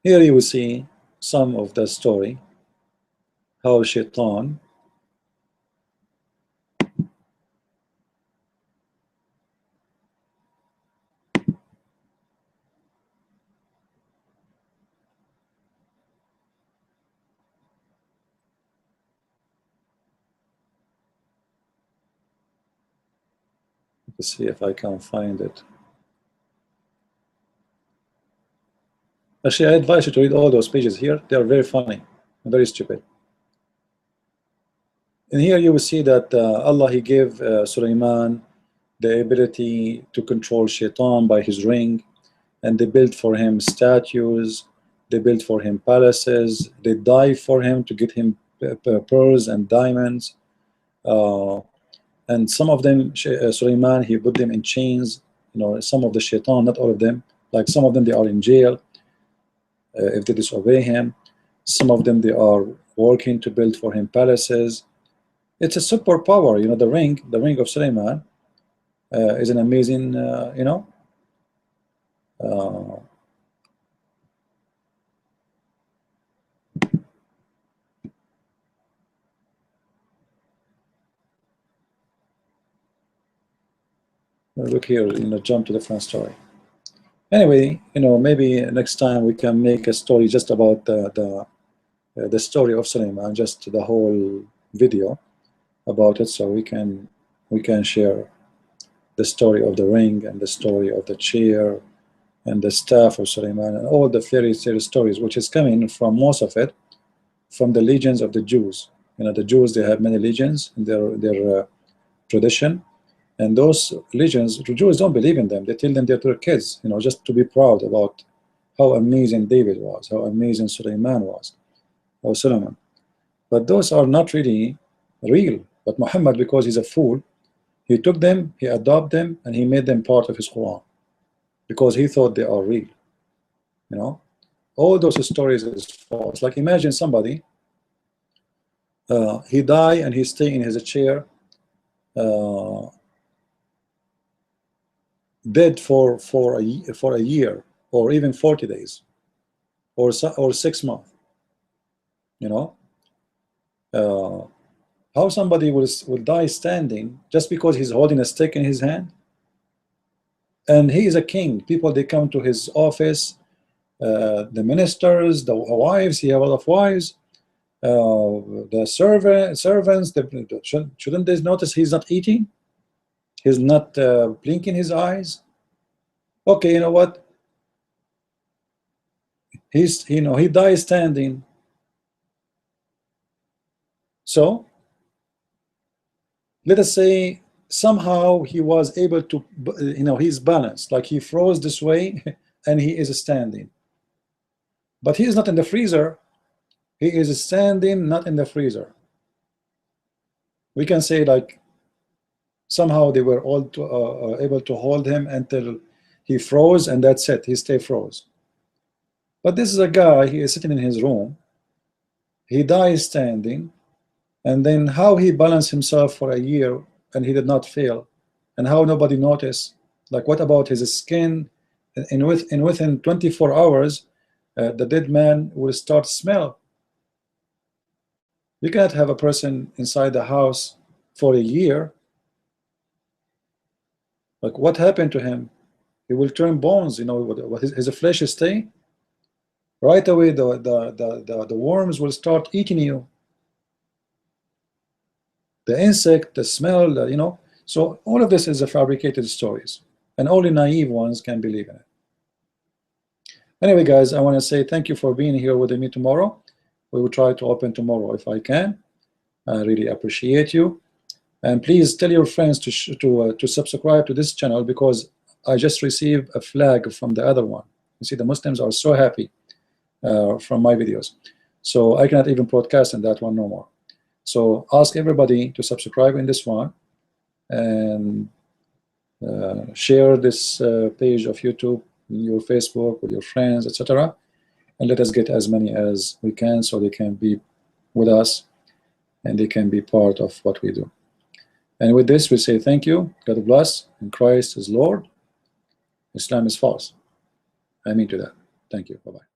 Here you will see some of the story, how Shaitan let's see if I can find it. Actually, I advise you to read all those pages here. They are very funny and very stupid. And here you will see that Allah, he gave Sulaiman the ability to control Shaitan by his ring, and they built for him statues, they built for him palaces, they died for him to get him pearls and diamonds, and some of them, Sulaiman, he put them in chains. You know, some of the Shaitan, not all of them, like some of them, they are in jail if they disobey him. Some of them, they are working to build for him palaces. It's a superpower. You know, the ring of Sulaiman is an amazing, you know, look here, you know, jump to the different story. Anyway, you know, maybe next time we can make a story just about the story of Sulaiman, just the whole video about it, so we can share the story of the ring and the story of the chair and the staff of Suleiman and all the fairy tale stories, which is coming from most of it from the legends of the Jews. You know, the Jews, they have many legends in their tradition, and those legends, the Jews don't believe in them. They tell them they're their kids, you know, just to be proud about how amazing David was, how amazing Suleiman was, or Solomon. But those are not really real. But Muhammad, because he's a fool, he took them, he adopted them, and he made them part of his Quran, because he thought they are real. You know, all those stories is false. Like, imagine somebody, he die and he stay in his chair, dead for a year, or even 40 days, or 6 months. You know, how somebody will die standing just because he's holding a stick in his hand? And he is a king. People, they come to his office, the ministers, the wives, he have a lot of wives, the servants, shouldn't they notice he's not eating? He's not blinking his eyes. Okay, you know what? He dies standing. So let us say somehow he was able to, he's balanced, like he froze this way and he is standing. But he is not in the freezer. He is standing, not in the freezer. We can say like somehow they were all able to hold him until he froze, and that's it, he stay froze. But this is a guy, he is sitting in his room, he dies standing, and then how he balanced himself for a year and he did not fail, and how nobody noticed. Like, what about his skin? And within 24 hours, the dead man will start to smell. You cannot have a person inside the house for a year. Like, what happened to him? He will turn bones. You know, what his flesh is staying. Right away, the worms will start eating you. The insect, the smell, you know. So all of this is a fabricated stories, and only naive ones can believe in it. Anyway, guys, I want to say thank you for being here with me tomorrow. We will try to open tomorrow if I can. I really appreciate you. And please tell your friends to subscribe to this channel, because I just received a flag from the other one. You see, the Muslims are so happy from my videos. So I cannot even broadcast in that one no more. So ask everybody to subscribe in this one, and share this page of YouTube, your Facebook, with your friends, etc. And let us get as many as we can, so they can be with us and they can be part of what we do. And with this, we say thank you, God bless, and Christ is Lord, Islam is false. I mean to that. Thank you. Bye-bye.